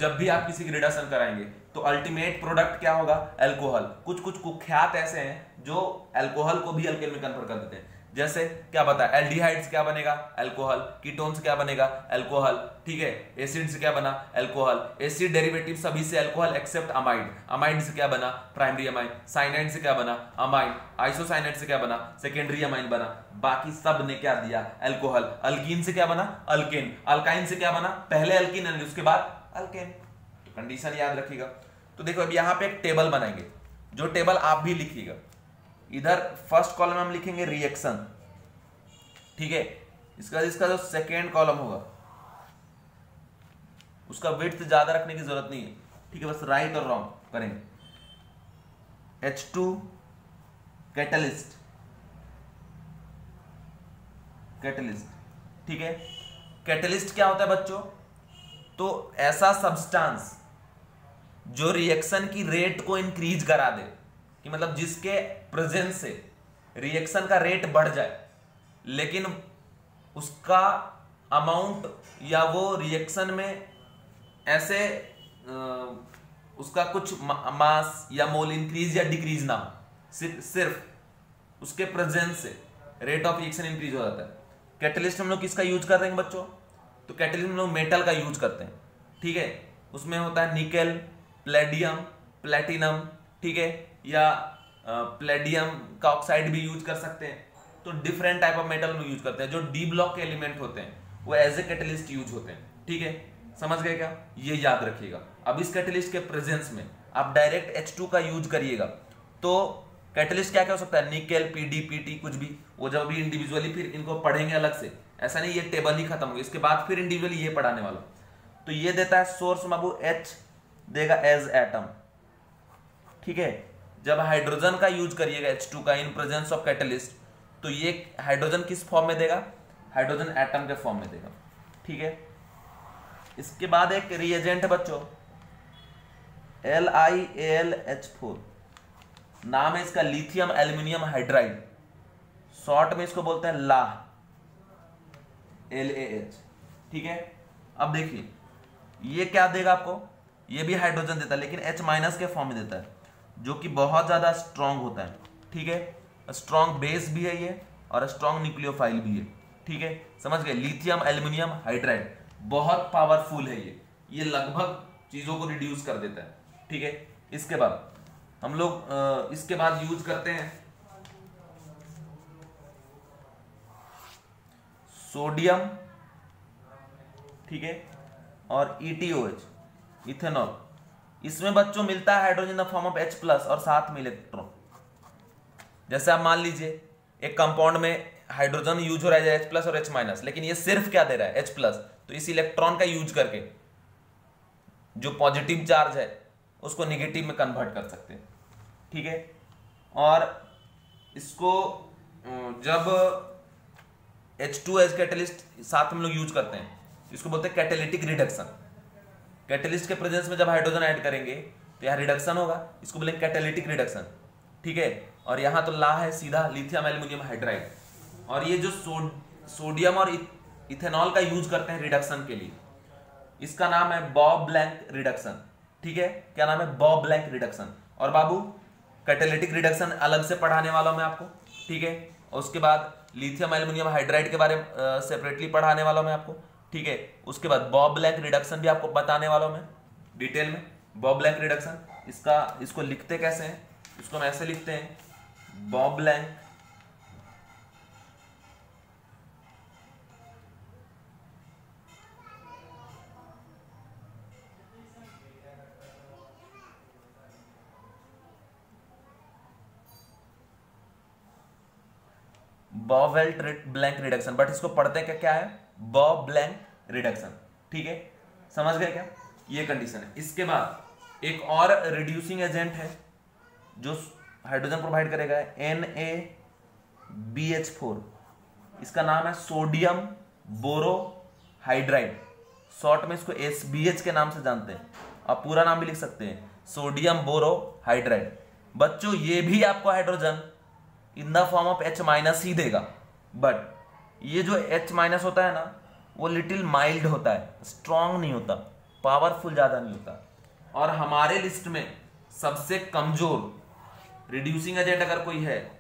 जब भी आप किसी की रिडक्शन कराएंगे तो अल्टीमेट प्रोडक्ट क्या होगा, अल्कोहल। कुछ कुछ कुख्यात ऐसे हैं जो अल्कोहल को भी अल्केन में कन्वर्ट कर देते हैं। जैसे क्या बता, एल्डिहाइड से क्या बनेगा, अल्कोहल। कीटोन से क्या बनेगा, अल्कोहल, ठीक है। एसिड से क्या बना, अल्कोहल। एसिड डेरिवेटिव सभी से अल्कोहल एक्सेप्ट अमाइड। अमाइड से क्या बना, प्राइमरी अमाइन। साइनाइड से क्या बना, अमाइन। आइसोसाइनाइड से क्या बना, सेकेंडरी अमाइन बना। बाकी सब ने क्या दिया, अल्कोहल। अल्कीन से क्या बना, अल्केन। अल्काइन से क्या बना, पहले अल्कीन उसके बाद अल्केन। तो कंडीशन याद रखिएगा। तो देखो अब यहाँ पे एक टेबल बनाएंगे, जो टेबल आप भी लिखिएगा। इधर फर्स्ट कॉलम हम लिखेंगे रिएक्शन, ठीक है। इसका जो सेकेंड कॉलम होगा उसका विड्थ ज्यादा रखने की जरूरत नहीं है, ठीक है, बस राइट और रॉन्ग करेंगे। H2 कैटलिस्ट, ठीक है। कैटलिस्ट क्या होता है बच्चों, तो ऐसा सब्सटेंस जो रिएक्शन की रेट को इंक्रीज करा दे, कि मतलब जिसके प्रेजेंस से रिएक्शन का रेट बढ़ जाए, लेकिन उसका अमाउंट या वो रिएक्शन में ऐसे उसका कुछ मास या मोल इंक्रीज या डिक्रीज ना हो, सिर्फ उसके प्रेजेंस से रेट ऑफ रिएक्शन इंक्रीज हो जाता है। कैटलिस्ट हम लोग किसका यूज कर रहे हैं बच्चों, तो कैटलिस्ट हम लोग मेटल का यूज करते हैं, ठीक है। उसमें होता है निकेल, प्लेडियम, प्लेटिनम, ठीक है, या प्लेडियम का ऑक्साइड भी यूज कर सकते हैं। तो डिफरेंट टाइप ऑफ मेटल में यूज करते हैं। जो डी ब्लॉक के एलिमेंट होते हैं वो एज ए कैटलिस्ट यूज होते हैं, ठीक है। समझ गए क्या, ये याद रखिएगा। अब इस कैटलिस्ट के प्रेजेंस में आप डायरेक्ट H2 का यूज करिएगा तो कैटलिस्ट क्या क्या हो सकता है, निकेल, पीडी, पीटी, कुछ भी। वो जब भी इंडिविजुअली फिर इनको पढ़ेंगे अलग से, ऐसा नहीं ये टेबल ही खत्म होगी, इसके बाद फिर इंडिविजुअली ये पढ़ाने वाला। तो ये देता है सोर्स में वो H देगा एज एटम, ठीक है। जब हाइड्रोजन का यूज करिएगा H2 का इन प्रेजेंस ऑफ कैटलिस्ट, तो ये हाइड्रोजन किस फॉर्म में देगा, हाइड्रोजन एटम के फॉर्म में देगा, ठीक है। इसके बाद एक रिएजेंट है बच्चों, LiAlH4, नाम है इसका लिथियम एल्यूमिनियम हाइड्राइड, शॉर्ट में इसको बोलते हैं लाह, LaH, ठीक है। अब देखिए ये क्या देगा आपको, ये भी हाइड्रोजन देता है लेकिन H- के फॉर्म में देता है, जो कि बहुत ज्यादा स्ट्रांग होता है, ठीक है। स्ट्रांग बेस भी है ये और स्ट्रांग न्यूक्लियोफाइल भी है, ठीक है। समझ गए, लिथियम एल्यूमिनियम हाइड्राइड बहुत पावरफुल है ये लगभग चीजों को रिड्यूस कर देता है, ठीक है। इसके बाद हम लोग इसके बाद यूज करते हैं सोडियम, ठीक है, और ETOH, इथेनॉल। इसमें बच्चों मिलता है hydrogen in the form of H+ और साथ में इलेक्ट्रॉन। जैसे आप मान लीजिए एक कंपाउंड में हाइड्रोजन यूज हो रहा है H+ और H-, लेकिन ये सिर्फ क्या दे रहा है, H+, तो इस इलेक्ट्रॉन का यूज करके जो पॉजिटिव चार्ज है उसको निगेटिव में कन्वर्ट कर सकते हैं, ठीक है। और इसको जब H2 एज कैटलिस्ट साथ में लोग यूज करते हैं, इसको बोलते हैं कैटालिटिक रिडक्शन। कैटलिस्ट के प्रेजेंस में जब हाइड्रोजन ऐड करेंगे तो यहाँ रिडक्शन होगा, इसको बोलेंगे कैटालिटिक रिडक्शन, ठीक है। और यहाँ तो ला है सीधा लिथियम एल्यूमिनियम हाइड्राइड। और ये जो सोडियम और इथेनॉल का यूज करते हैं रिडक्शन के लिए। इसका नाम है बॉ-ब्लैंक रिडक्शन। ठीक है, क्या नाम है? बॉ-ब्लैंक रिडक्शन। और बाबू कैटालिटिक रिडक्शन अलग से पढ़ाने वाला हूं मैं आपको। ठीक है, और उसके बाद लिथियम एल्यूमिनियम हाइड्राइड के बारे में सेपरेटली पढ़ाने वाला हूं मैं आपको। ठीक है, उसके बाद बॉ-ब्लैंक रिडक्शन भी आपको बताने वाला हूं मैं डिटेल में। बॉ-ब्लैंक रिडक्शन इसको लिखते कैसे हैं? इसको हम ऐसे लिखते हैं, बॉ-ब्लैंक बॉ-ब्लैंक रिडक्शन, बट इसको पढ़ते क्या क्या है? बॉ-ब्लैंक रिडक्शन। ठीक है, समझ गए क्या? ये कंडीशन है। इसके बाद एक और रिड्यूसिंग एजेंट है जो हाइड्रोजन प्रोवाइड करेगा, NaBH4। इसका नाम है सोडियम बोरोहाइड्राइड। शॉर्ट में इसको SBH के नाम से जानते हैं, आप पूरा नाम भी लिख सकते हैं, सोडियम बोरोहाइड्राइड। बच्चों ये भी आपको hydrogen in the form of H- ही देगा, बट ये जो H- होता है ना, वो लिटिल माइल्ड होता है, स्ट्रॉन्ग नहीं होता, पावरफुल ज्यादा नहीं होता। और हमारे लिस्ट में सबसे कमजोर रिड्यूसिंग एजेंट अगर कोई है,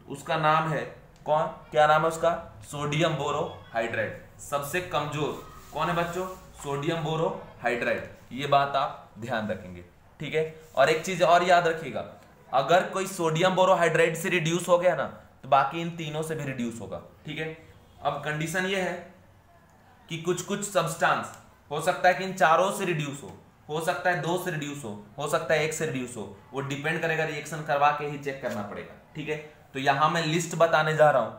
उसका नाम है कौन? क्या नाम है उसका? Sodium borohydride. सबसे कमजोर कौन है बच्चों? Sodium borohydride. ये बात आप ध्यान रखेंगे। ठीक है, और एक चीज और याद रखिएगा, अगर कोई सोडियम बोरोहाइड्राइड से रिड्यूस हो गया ना, तो बाकी इन तीनों से भी रिड्यूस होगा। ठीक है, अब कंडीशन ये है कि कुछ कुछ सब्सटेंस हो सकता है कि इन चारों से रिड्यूस हो सकता है 2 से रिड्यूस हो सकता है 1 से रिड्यूस हो, वो डिपेंड करेगा, रिएक्शन करवा के ही चेक करना पड़ेगा। ठीक है, तो यहां मैं लिस्ट बताने जा रहा हूं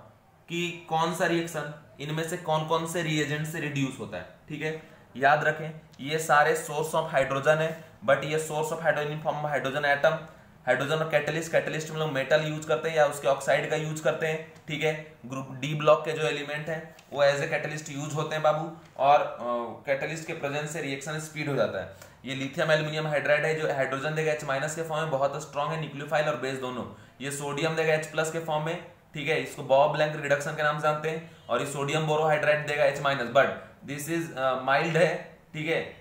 कि कौन सा रिएक्शन इनमें से कौन कौन से रिएजेंट से रिड्यूस होता है। ठीक है, याद रखें ये सारे सोर्स ऑफ हाइड्रोजन है, बट ये source of hydrogen form hydrogen atom, hydrogen और कैटलिस्ट में लोग मेटल यूज करते हैं या उसके ऑक्साइड का यूज करते हैं। ठीक है, ग्रुप डी ब्लॉक के जो एलिमेंट हैं वो एज ए कैटलिस्ट यूज होते हैं बाबू, और कैटलिस्ट के प्रेजेंस से रिएक्शन स्पीड हो जाता है। ये लिथियम एल्यूमिनियम हाइड्राइड है जो हाइड्रोजन देगा H- के फॉर्म में, बहुत स्ट्रॉन्ग है, न्यूक्लियोफाइल और बेस दोनों। ये सोडियम देगा H+ के फॉर्म में। ठीक है, इसको बॉ-ब्लैंक रिडक्शन के नाम से जानते हैं, और ये सोडियम बोरोहाइड्राइड देगा H-, but this is mild है। ठीक है,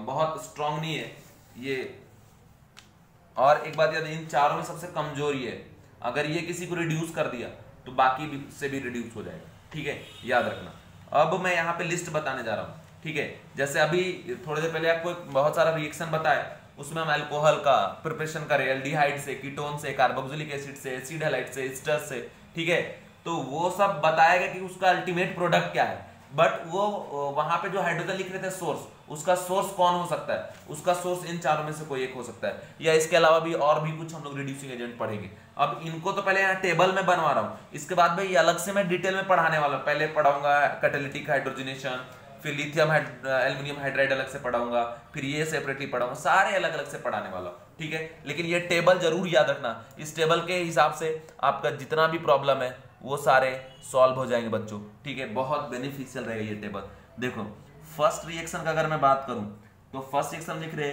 बहुत स्ट्रॉन्ग नहीं है ये। और एक बात याद, इन चारों में सबसे कमजोर ये है, अगर ये किसी को रिड्यूस कर दिया तो बाकी से भी रिड्यूस हो जाएगा। ठीक है, याद रखना। अब मैं यहाँ पे लिस्ट बताने जा रहा हूँ। ठीक है, जैसे अभी थोड़ी देर पहले आपको बहुत सारा रिएक्शन बताया, उसमें हम अल्कोहल का प्रिपरेशन करें, एल्डिहाइड से, कीटोन से, कार्बोक्सिलिक एसिड से, एसिड हैलाइड से, एस्टर से। ठीक है, तो वो सब बताएगा कि उसका अल्टीमेट प्रोडक्ट क्या है, बट वो वहां पे जो हाइड्रोजन लिख रहे थे सोर्स, उसका सोर्स कौन हो सकता है? उसका सोर्स इन चारों में से कोई एक हो सकता है, या इसके अलावा भी और भी कुछ हम लोग रिड्यूसिंग एजेंट पढ़ेंगे। अब इनको तो पहले यहाँ टेबल में बनवा रहा हूँ, इसके बाद भाई अलग से मैं डिटेल में पढ़ाने वाला हूँ। पहले पढ़ाऊंगा कैटालिटिक हाइड्रोजनेशन, फिर लिथियम एल्यूमिनियम हाइड्राइड अलग से पढ़ाऊंगा, फिर ये सेपरेटली पढ़ाऊंगा, सारे अलग अलग से पढ़ाने वाला हूँ। ठीक है, लेकिन ये टेबल जरूर याद रखना, इस टेबल के हिसाब से आपका जितना भी प्रॉब्लम है वो सारे सॉल्व हो जाएंगे बच्चों। ठीक है, बहुत बेनिफिशियल रहेगा ये टेबल। देखो फर्स्ट रिएक्शन का अगर मैं बात करूं तो फर्स्ट रिएक्शन लिख रहे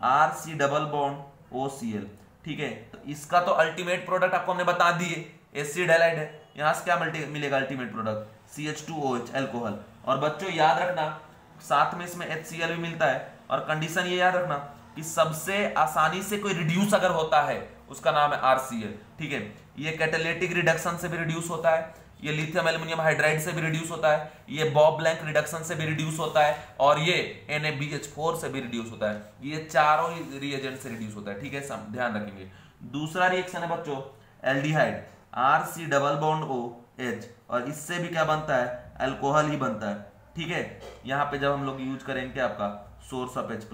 RC डबल बॉन्ड OCl। ठीक है, तो इसका तो अल्टीमेट प्रोडक्ट आपको हमने बता दिए, एसिड हैलाइड है। यहां से क्या मिलेगा अल्टीमेट प्रोडक्ट? CH2OH alcohol. और बच्चों याद रखना साथ में इसमें HCl भी मिलता है, और कंडीशन ये याद रखना कि सबसे आसानी से कोई रिड्यूस अगर होता है उसका नाम है RCl। ठीक है, ये कैटालिटिक रिडक्शन से भी रिड्यूस होता है, ये लिथियम एल्यूमिनियम हाइड्राइड से भी रिड्यूस होता है, ये बॉ-ब्लैंक रिडक्शन से भी रिड्यूस होता है, और ये NaBH4 से भी रिड्यूस होता है। ये चारों ही रिएजेंट से रिड्यूस होता है। ठीक है, ध्यान रखेंगे। दूसरा रिएक्शन है बच्चों aldehyde, RC double bond OH, और इससे भी क्या बनता है? अल्कोहल ही बनता है। ठीक है, यहाँ पे जब हम लोग यूज करेंगे आपका सोर्स ऑफ H+,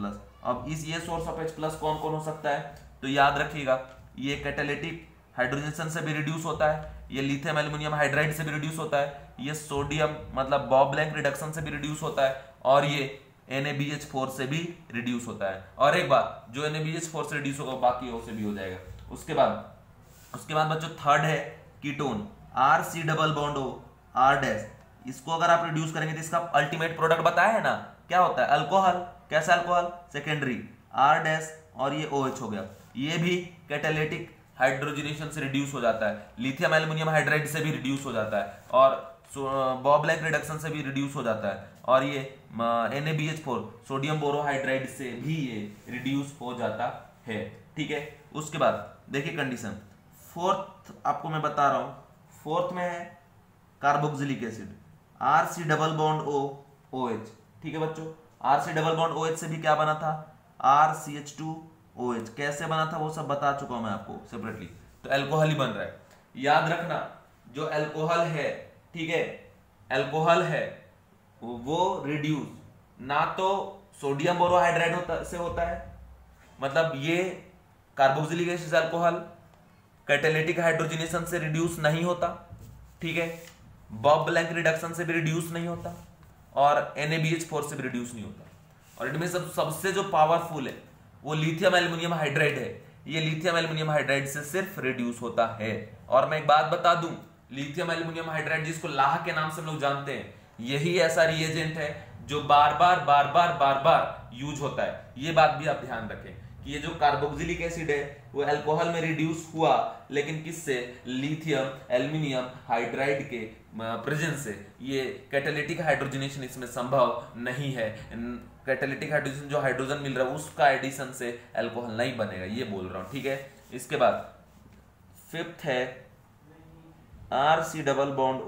अब ये सोर्स ऑफ H+ कौन कौन हो सकता है? तो याद रखिएगा, ये कैटालिटिक हाइड्रोजनेशन से भी रिड्यूस होता है, ये लिथियम एल्यूमिनियम हाइड्राइड से भी रिड्यूस होता है, ये सोडियम मतलब बॉ-ब्लैंक रिडक्शन से भी रिड्यूस होता है, और ये NaBH4 से भी रिड्यूस होता है। और एक बात, जो NaBH4 से रिड्यूस होगा बाकी से भी हो जाएगा। उसके बाद बच्चों थर्ड है ketone, RC double bond O R-। इसको अगर आप रिड्यूस करेंगे तो इसका अल्टीमेट प्रोडक्ट बताया है ना, क्या होता है? अल्कोहल। कैसा अल्कोहल? सेकेंडरी R-, और ये OH हो गया। ये भी कैटालिटिक हाइड्रोजनेशन से रिड्यूस हो जाता है, लिथियम एल्यूमिनियम हाइड्राइड से भी रिड्यूस हो जाता है, और बॉबलैंक रिडक्शन से भी रिड्यूस हो जाता है, और ये NaBH4 सोडियम बोरोहाइड्राइड से भी ये रिड्यूस हो जाता है। ठीक है, उसके बाद देखिए कंडीशन फोर्थ आपको मैं बता रहा हूं, फोर्थ में है carboxylic acid RC double bond OH। ठीक है बच्चों, RC डबल बॉन्ड OH से भी क्या बना था, RCH2OH। कैसे बना था वो सब बता चुका हूं मैं आपको सेपरेटली। तो अल्कोहल ही बन रहा है, याद रखना जो अल्कोहल है, ठीक है, अल्कोहल है वो रिड्यूस ना तो सोडियम बोरोहाइड्राइड से होता है, मतलब ये carboxylic acid alcohol catalytic hydrogenation से रिड्यूस नहीं होता, ठीक है, बॉब-ब्लैंक रिडक्शन से भी रिड्यूस नहीं होता, और NaBH4 से भी रिड्यूस नहीं होता। और इनमें सबसे जो पावरफुल है वो लिथियम एल्युमिनियम हाइड्राइड है। ये लिथियम एल्युमिनियम हाइड्राइड से सिर्फ रिड्यूस होता है। और मैं एक बात बता दूं, लिथियम एल्युमिनियम हाइड्राइड जिसको लाह के नाम से हम लोग जानते हैं, यही ऐसा रिएजेंट है जो बार बार यूज होता है। ये बात भी आप ध्यान रखें कि ये जो कार्बोक्सिलिक एसिड है वो अल्कोहल में रिड्यूस हुआ, लेकिन किससे, लिथियम एल्युमिनियम हाइड्राइड के प्रेजेंस से। ये कैटालिटिक हाइड्रोजनेशन इसमें संभव नहीं है। कैटालिटिक हाइड्रोजन जो हाइड्रोजन मिल रहा है उसका एडिशन से अल्कोहल नहीं बनेगा, ये बोल रहा हूं। ठीक है, इसके बाद फिफ्थ है RC double bond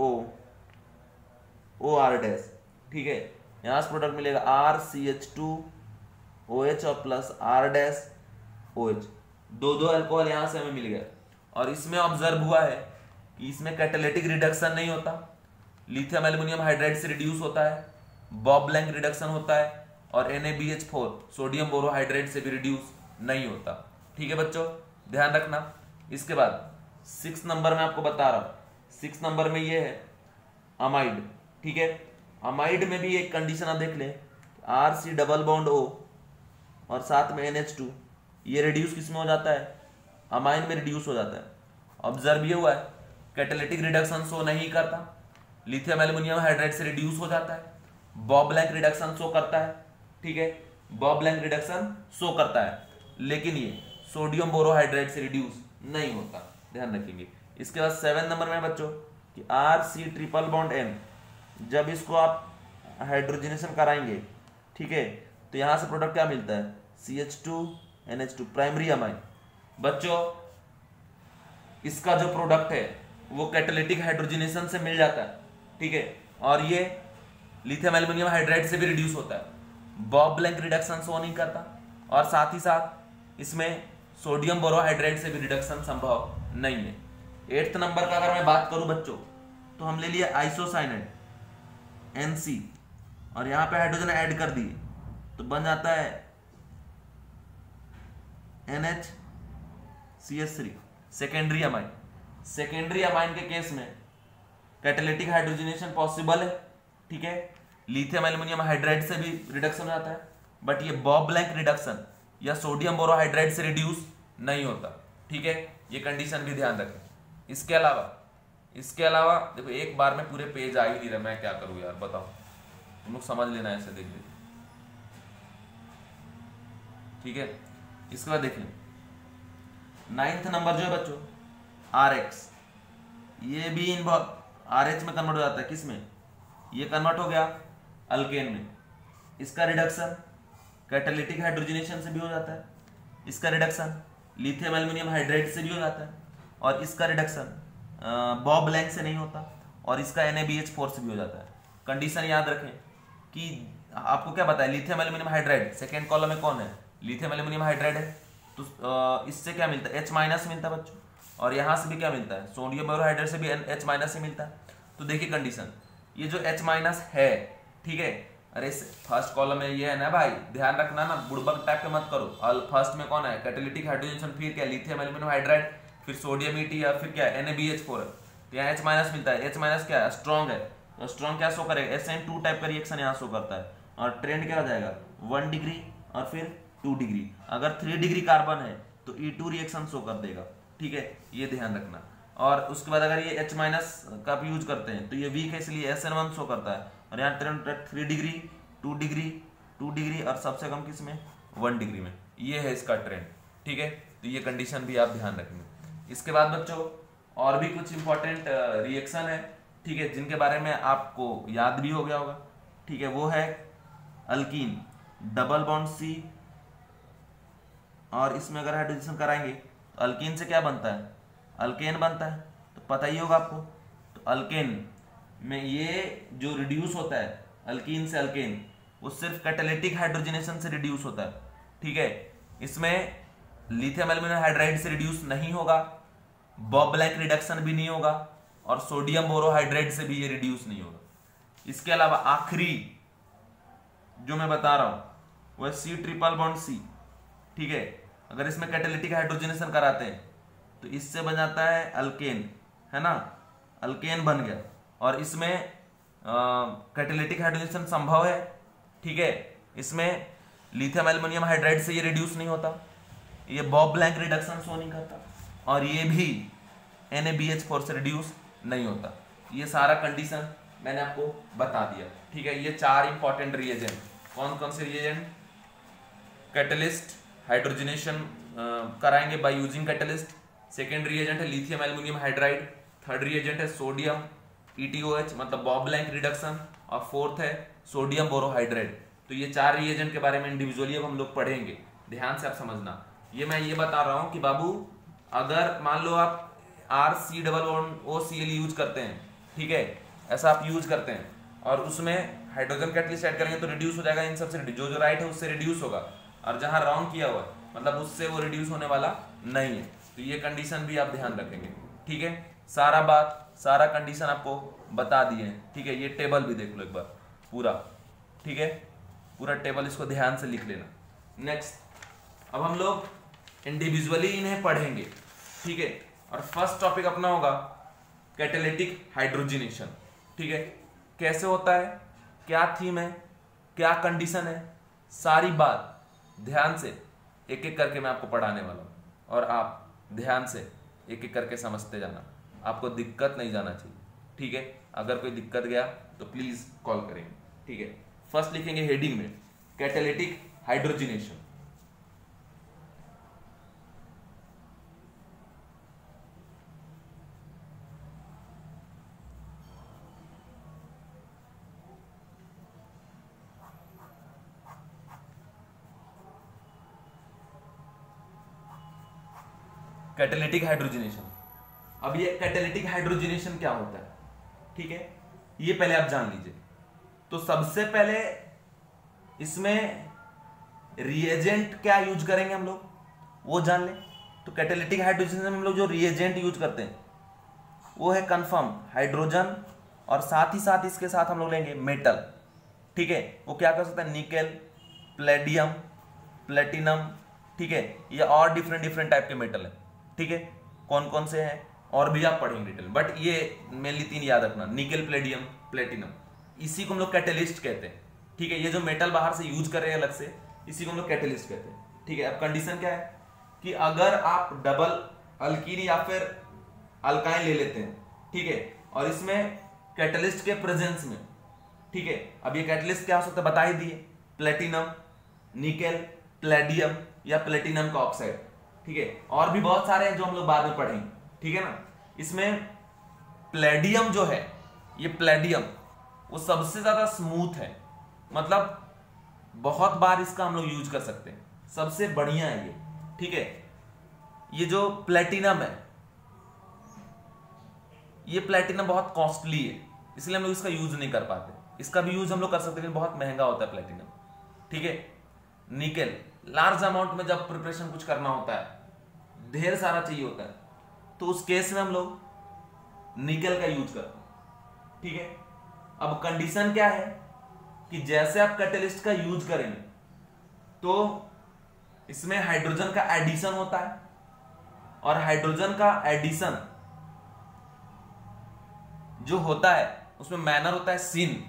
OR dash. ठीक है, यहां से प्रोडक्ट मिलेगा RCH2OH और प्लस R डैश OH। दो अल्कोहल यहां से हमें मिल गया। और इसमें ऑब्जर्व हुआ है कि इसमें कैटालिटिक रिडक्शन नहीं होता, लिथियम एल्युमिनियम हाइड्राइड से रिड्यूस होता है, बॉब-ब्लैंक रिडक्शन होता है, और NaBH4 सोडियम बोरोहाइड्राइड से भी रिड्यूस नहीं होता। ठीक है बच्चों, ध्यान रखना। इसके बाद 6 नंबर में आपको बता रहा हूं, 6 नंबर में ये है अमाइड। ठीक है, अमाइड में भी एक कंडीशन आप देख लें, RC डबल बॉन्ड O और साथ में NH2, ये रिड्यूस किस में हो जाता है, अमाइन में रिड्यूस हो जाता है। ऑब्जर्व ये हुआ है कैटालिटिक रिडक्शन शो नहीं करता, लिथियम एल्युमिनियम हाइड्राइड से रिड्यूस हो जाता है, बॉब-ब्लैंक रिडक्शन शो करता है। ठीक है, बॉब-ब्लैंक रिडक्शन शो करता है, लेकिन ये सोडियम बोरोहाइड्राइड से रिड्यूस नहीं होता, ध्यान रखेंगे। इसके बाद 7 नंबर में बच्चों कि RC ट्रिपल बॉन्ड N, जब इसको आप हाइड्रोजनेशन कराएंगे, ठीक है, तो यहां से प्रोडक्ट क्या मिलता है, CH2NH2 प्राइमरी अमाइन। बच्चों इसका जो प्रोडक्ट है वो कैटालिटिक हाइड्रोजनेशन से मिल जाता है, ठीक है, और ये लिथियम एल्युमिनियम हाइड्राइड से भी रिड्यूस होता है, बॉब-ब्लैंक रिडक्शन शो नहीं करता, और साथ ही साथ इसमें सोडियम बोरोहाइड्राइड से भी रिडक्शन संभव नहीं है। 8th नंबर का अगर मैं बात करूं बच्चों, तो हम ले लिया आइसोसाइनेट NC, और यहां पे हाइड्रोजन ऐड कर दिए तो बन जाता है NHCH3 secondary amine. Secondary amine के केस में कैटालिटिक हाइड्रोजनेशन पॉसिबल है, ठीक है, लिथियम एल्युमिनियम हाइड्राइड से भी रिडक्शन हो जाता है, बट ये बॉब-ब्लैंक रिडक्शन या सोडियम बोरोहाइड्राइड से रिड्यूस नहीं होता। ठीक है, ये कंडीशन भी ध्यान रखें। इसके अलावा देखो एक बार में पूरे पेज आ ही नहीं रहा, मैं क्या करूं यार, बताओ, तुम लोग समझ लेना, ऐसे देख लीजिए। ठीक है, इसके बाद देख लें 9th नंबर जो है बच्चों RX, ये भी RH में कन्वर्ट हो जाता है, किस में, ये कन्वर्ट हो गया अल्केन में। इसका रिडक्शन कैटालिटिक हाइड्रोजनेशन से भी हो जाता है, इसका रिडक्शन लिथियम एल्युमिनियम हाइड्राइड से भी हो जाता है, और इसका रिडक्शन बॉब-ब्लैंक से नहीं होता, और इसका NaBH4 से भी हो जाता है। कंडीशन याद रखें कि आपको क्या बताया, lithium aluminium hydride second column में कौन है, लिथियम एल्युमिनियम हाइड्राइड है, तो इससे क्या मिलता है, H- मिलता है बच्चों, और यहां से भी क्या मिलता है, सोडियम बोरोहाइड्राइड से भी H- ही मिलता है। तो देखिए कंडीशन, ये जो H- है, ठीक है, अरे फर्स्ट कॉलम में ये है ना भाई, ध्यान रखना ना, बुड़बक टाइप के मत करो। और फर्स्ट में कौन है, कैटालिटिक हाइड्रोजनेशन, फिर क्या लिथियम एल्युमिनियम हाइड्राइड, फिर सोडियम ET, या फिर क्या NaBH4 है, तो यहाँ H- मिलता है। H- क्या है, स्ट्रॉन्ग है, तो स्ट्रॉन्ग क्या शो करेगा, SN2 टाइप का रिएक्शन यहाँ शो करता है, और ट्रेंड क्या हो जाएगा 1 डिग्री और फिर 2 डिग्री। अगर 3 डिग्री कार्बन है तो E2 रिएक्शन शो कर देगा। ठीक है, ये ध्यान रखना। और उसके बाद अगर ये H- का यूज करते हैं तो ये वीक है, इसलिए SN1 शो करता है, और यहाँ 3 डिग्री 2 डिग्री 2 डिग्री और सबसे कम किस में 1 डिग्री में, ये है इसका ट्रेंड। ठीक है, तो ये कंडीशन भी आप ध्यान रखेंगे। इसके बाद बच्चों और भी कुछ इंपॉर्टेंट रिएक्शन है, ठीक है, जिनके बारे में आपको याद भी हो गया होगा। ठीक है, वो है अल्कीन, डबल बॉन्ड C, और इसमें अगर हाइड्रोजन कराएंगे तो अल्कीन से क्या बनता है, अल्केन बनता है, तो पता ही होगा आपको। तो अल्केन में ये जो रिड्यूस होता है अल्कीन से अल्केन, वो सिर्फ कैटालिटिक हाइड्रोजनेशन से रिड्यूस होता है। ठीक है, इसमें लिथियम एल्यूमिनियम हाइड्राइड से रिड्यूस नहीं होगा, बॉब ब्लैंक रिडक्शन भी नहीं होगा, और सोडियम बोरोहाइड्राइड से भी ये रिड्यूस नहीं होगा। इसके अलावा आखिरी जो मैं बता रहा हूं वो C ट्रिपल बॉन्ड C। ठीक है, अगर इसमें कैटालिटिक हाइड्रोजनेशन कराते हैं तो इससे बन जाता है अल्केन, है ना, अल्केन बन गया, और इसमें कैटालिटिक हाइड्रोजनेशन संभव है। ठीक है, इसमें लिथियम एल्युमिनियम हाइड्राइड से ये रिड्यूस नहीं होता, ये बॉब ब्लैंक रिडक्शन शो नहीं करता, और ये भी NaBH4 से रिड्यूस नहीं होता। ये सारा कंडीशन मैंने आपको बता दिया। ठीक है, ये 4 इंपॉर्टेंट रिएजेंट, कौन कौन से रिएजेंट, कैटलिस्ट हाइड्रोजनेशन कराएंगे by using catalyst, second reagent है lithium aluminium hydride, third reagent है सोडियम ETOH मतलब बॉब ब्लैंक रिडक्शन, और फोर्थ है सोडियम बोरोहाइड्राइड। तो ये 4 रिएजेंट के बारे में इंडिविजुअली अब हम लोग पढ़ेंगे, ध्यान से आप समझना। ये मैं ये बता रहा हूं कि बाबू अगर मान लो आप RC+OCl यूज करते हैं, ठीक है, ऐसा आप यूज करते हैं, और उसमें हाइड्रोजन कैटलिस्ट ऐड करेंगे तो रिड्यूस हो जाएगा इन सबसे, जो राइट है उससे रिड्यूस होगा, और जहां रॉन्ग किया हुआ मतलब उससे वो रिड्यूस होने वाला नहीं है। तो ये कंडीशन भी आप ध्यान रखेंगे। ठीक है, सारा कंडीशन आपको बता दिए। ठीक है, ये टेबल भी देख लो एक बार पूरा। ठीक है, पूरा टेबल इसको ध्यान से लिख लेना। नेक्स्ट, अब हम लोग इंडिविजुअली इन्हें पढ़ेंगे। ठीक है, और फर्स्ट टॉपिक अपना होगा कैटालिटिक हाइड्रोजनेशन। ठीक है, कैसे होता है, क्या थीम है, क्या कंडीशन है, सारी बात ध्यान से एक एक करके मैं आपको पढ़ाने वाला हूं, और आप ध्यान से एक एक करके समझते जाना, आपको दिक्कत नहीं जाना चाहिए। ठीक है, अगर कोई दिक्कत गया तो प्लीज कॉल करेंगे। ठीक है, फर्स्ट लिखेंगे हेडिंग में कैटालिटिक हाइड्रोजनेशन। Catalytic hydrogenation. अब ये कैटालिटिक हाइड्रोजनेशन क्या होता है, ठीक है, ये पहले आप जान लीजिए। तो सबसे पहले इसमें रिएजेंट क्या यूज करेंगे हम लोग वो जान लें। तो कैटालिटिक हाइड्रोजनेशन में हम लोग जो रिएजेंट यूज करते हैं वो है कंफर्म हाइड्रोजन, और साथ ही साथ इसके साथ हम लोग लेंगे मेटल। ठीक है, वो क्या कर सकते हैं, निकेल, प्लेडियम, प्लेटिनम। ठीक है, ये और डिफरेंट टाइप के मेटल है। ठीक है, कौन कौन से हैं और भी आप पढ़ेंगे डिटेल, बट ये मेनली 3 याद रखना, निकेल, प्लेडियम, प्लेटिनम। इसी को हम लोग कैटलिस्ट कहते हैं। ठीक है, ये जो मेटल बाहर से यूज कर रहे हैं अलग से, इसी को हम लोग कैटलिस्ट कहते हैं। ठीक है, अब कंडीशन क्या है कि अगर आप डबल अल्कीन या फिर अल्काइन ले लेते हैं, ठीक है, और इसमें कैटलिस्ट के प्रेजेंस में, ठीक है, अब ये कैटलिस्ट क्या हो सकता है बता ही दिए, प्लेटिनम, निकेल, प्लेडियम या प्लेटिनम का ऑक्साइड। ठीक है, और भी बहुत सारे हैं जो हम लोग बाद में पढ़ेंगे। ठीक है ना, इसमें प्लेडियम जो है, ये प्लेडियम वो सबसे ज्यादा स्मूथ है, मतलब बहुत बार इसका हम लोग यूज कर सकते हैं, सबसे बढ़िया है ये। ठीक है, ये जो प्लेटिनम है, ये प्लेटिनम बहुत कॉस्टली है, इसलिए हम लोग इसका यूज नहीं कर पाते। इसका भी यूज हम लोग कर सकते हैं लेकिन बहुत महंगा होता है प्लेटिनम। ठीक है, निकेल लार्ज अमाउंट में जब प्रिपरेशन कुछ करना होता है, ढेर सारा चाहिए होता है, तो उस केस में हम लोग निकेल का यूज करते हैं। ठीक है, अब कंडीशन क्या है कि जैसे आप कैटलिस्ट का यूज करेंगे तो इसमें हाइड्रोजन का एडिशन होता है, और हाइड्रोजन का एडिशन जो होता है उसमें मैनर होता है सिन।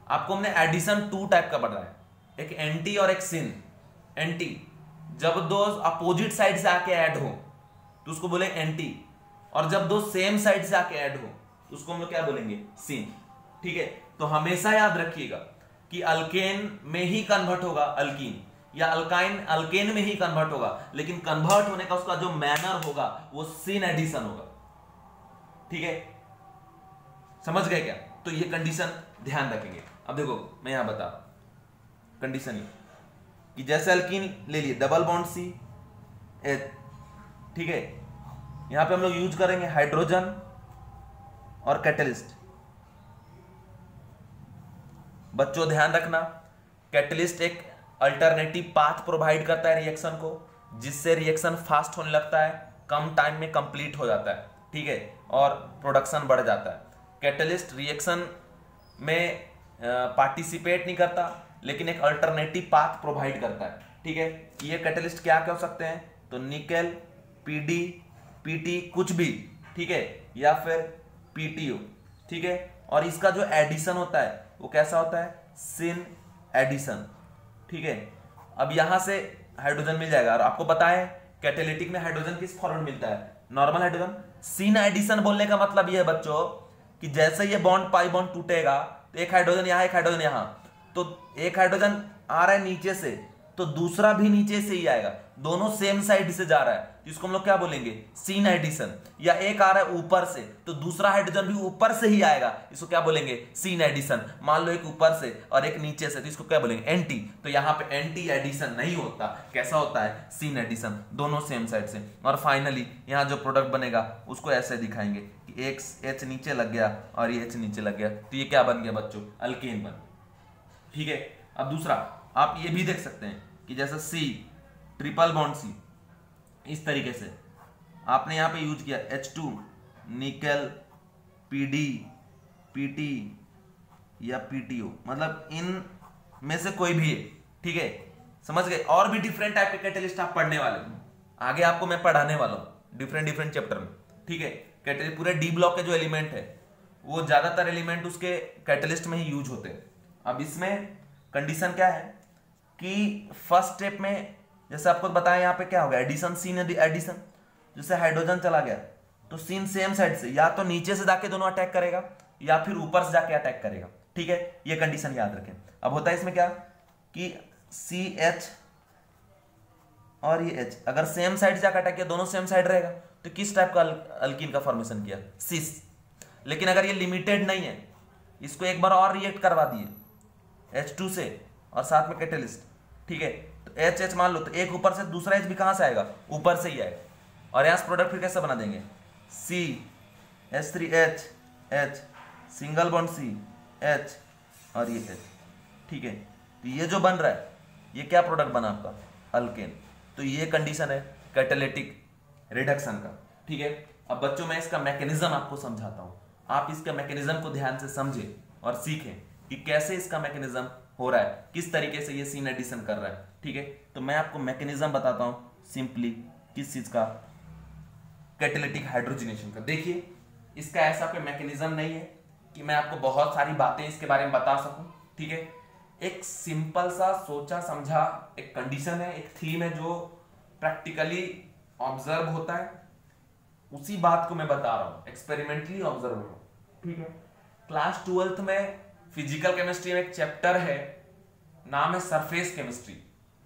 आपको हमने एडिशन 2 टाइप का पढ़ा है, एक एंटी और एक सिन। एंटी जब दो अपोजिट साइड से आके ऐड हो तो उसको बोले एंटी, और जब दो सेम साइड से आके ऐड हो तो उसको हम लोग क्या बोलेंगे, सिन। ठीक है, तो हमेशा याद रखिएगा कि अल्केन में ही कन्वर्ट होगा अल्कीन, या अल्काइन अल्केन में ही कन्वर्ट होगा, लेकिन कन्वर्ट होने का उसका जो मैनर होगा वो सिन एडिशन होगा। ठीक है, समझ गए क्या? तो ये कंडीशन ध्यान रखेंगे। अब देखो मैं यहां बता कंडीशन ये कि जैसे अल्कीन ले लिए डबल बॉन्ड सी एच, ठीक है, यहां पे हम लोग यूज करेंगे हाइड्रोजन और कैटलिस्ट। बच्चों ध्यान रखना, कैटलिस्ट एक अल्टरनेटिव पाथ प्रोवाइड करता है रिएक्शन को, जिससे रिएक्शन फास्ट होने लगता है, कम टाइम में कंप्लीट हो जाता है, ठीक है, और प्रोडक्शन बढ़ जाता है। कैटलिस्ट रिएक्शन में पार्टिसिपेट नहीं करता, लेकिन एक अल्टरनेटिव पाथ प्रोवाइड करता है, ठीक है। ये कैटलिस्ट क्या क्या हो सकते हैं? तो निकेल, पीडी, पीटी कुछ भी, ठीक है, या फिर पीटीओ, ठीक है। और इसका जो एडिशन होता है वो कैसा होता है? सिन एडिशन, ठीक है। अब यहां से हाइड्रोजन मिल जाएगा, और आपको पता है कैटेलिटिक में हाइड्रोजन किस फॉर्म में मिलता है? Normal hydrogen. सिन एडिशन बोलने का मतलब यह है बच्चों कि जैसे ये बॉन्ड पाई बॉन्ड टूटेगा तो एक हाइड्रोजन यहां, एक हाइड्रोजन यहां, तो एक हाइड्रोजन आ रहा है नीचे से तो दूसरा भी नीचे से ही आएगा, दोनों सेम साइड से जा रहा है, तो इसको हम लोग क्या बोलेंगे? Syn addition. या एक आ रहा है ऊपर से तो दूसरा हाइड्रोजन भी ऊपर से ही आएगा, इसको क्या बोलेंगे? Syn addition. मान लो एक ऊपर से और एक नीचे से, तो इसको क्या बोलेंगे? एंटी। तो यहां पे एंटी एडिशन नहीं होता, कैसा होता है? सिन एडिशन, दोनों सेम साइड से। और फाइनली यहां जो प्रोडक्ट बनेगा उसको ऐसे दिखाएंगे कि एक एच नीचे लग गया और ये एच नीचे लग गया, तो ये क्या बन गया बच्चों? अल्केन बन, ठीक है। अब दूसरा आप ये भी देख सकते हैं कि जैसा सी ट्रिपल बॉन्ड सी, इस तरीके से आपने यहां पे यूज किया H2 निकेल, पीडी, पीटी या पीटीओ, मतलब इन में से कोई भी है, ठीक है, समझ गए। और भी डिफरेंट टाइप के कैटलिस्ट आप पढ़ने वाले हो, आगे आपको मैं पढ़ाने वाला हूं डिफरेंट डिफरेंट चैप्टर में, ठीक है। कैटलिस्ट पूरे डी ब्लॉक के जो एलिमेंट है वो ज्यादातर एलिमेंट उसके कैटलिस्ट में ही यूज होते हैं। अब इसमें कंडीशन क्या है कि फर्स्ट स्टेप में जैसे आपको बताया यहाँ पे क्या होगा? Addition, syn addition. जैसे हाइड्रोजन चला गया तो सीन सेम साइड से या तो नीचे से जाके दोनों अटैक करेगा या फिर ऊपर से जाके अटैक करेगा, ठीक है। ये कंडीशन याद रखें। अब होता है इसमें क्या कि सी एच और ये एच अगर सेम साइड से जाकर अटैक किया, दोनों सेम साइड रहेगा, तो किस टाइप का अल्कीन का फॉर्मेशन किया? सिस। लेकिन अगर ये लिमिटेड नहीं है, इसको एक बार और रिएक्ट करवा दिए H2 से और साथ में कैटलिस्ट, ठीक है, तो एच एच मान लो, तो एक ऊपर से, दूसरा एच भी कहां से आएगा? ऊपर से ही आएगा। और यहां से प्रोडक्ट फिर कैसे बना देंगे? C H3H H single bond C H और ये H, ठीक है। तो ये जो बन रहा है ये क्या प्रोडक्ट बना आपका? अल्केन। तो ये कंडीशन है कैटालिटिक रिडक्शन का, ठीक है। अब बच्चों मैं इसका मैकेनिज्म आपको समझाता हूं, आप इसका मैकेनिज्म को ध्यान से समझें और सीखें कि कैसे इसका मैकेनिज्म हो रहा है, किस तरीके से ये सीन एडिशन कर रहा है, ठीक है। तो मैं आपको मैकेनिज्म बताता हूं सिंपली, किस चीज का? कैटालिटिक हाइड्रोजनेशन का। देखिए इसका ऐसा कोई मैकेनिज्म नहीं है कि मैं आपको बहुत सारी बातें इसके बारे में बता सकूं, ठीक है। एक सिंपल सा सोचा समझा एक कंडीशन है, एक थीम है जो प्रैक्टिकली ऑब्जर्व होता है, उसी बात को मैं बता रहा हूं, एक्सपेरिमेंटली ऑब्जर्व हो, ठीक है। क्लास 12th में फिजिकल केमिस्ट्री में एक चैप्टर है, नाम है सरफेस केमिस्ट्री,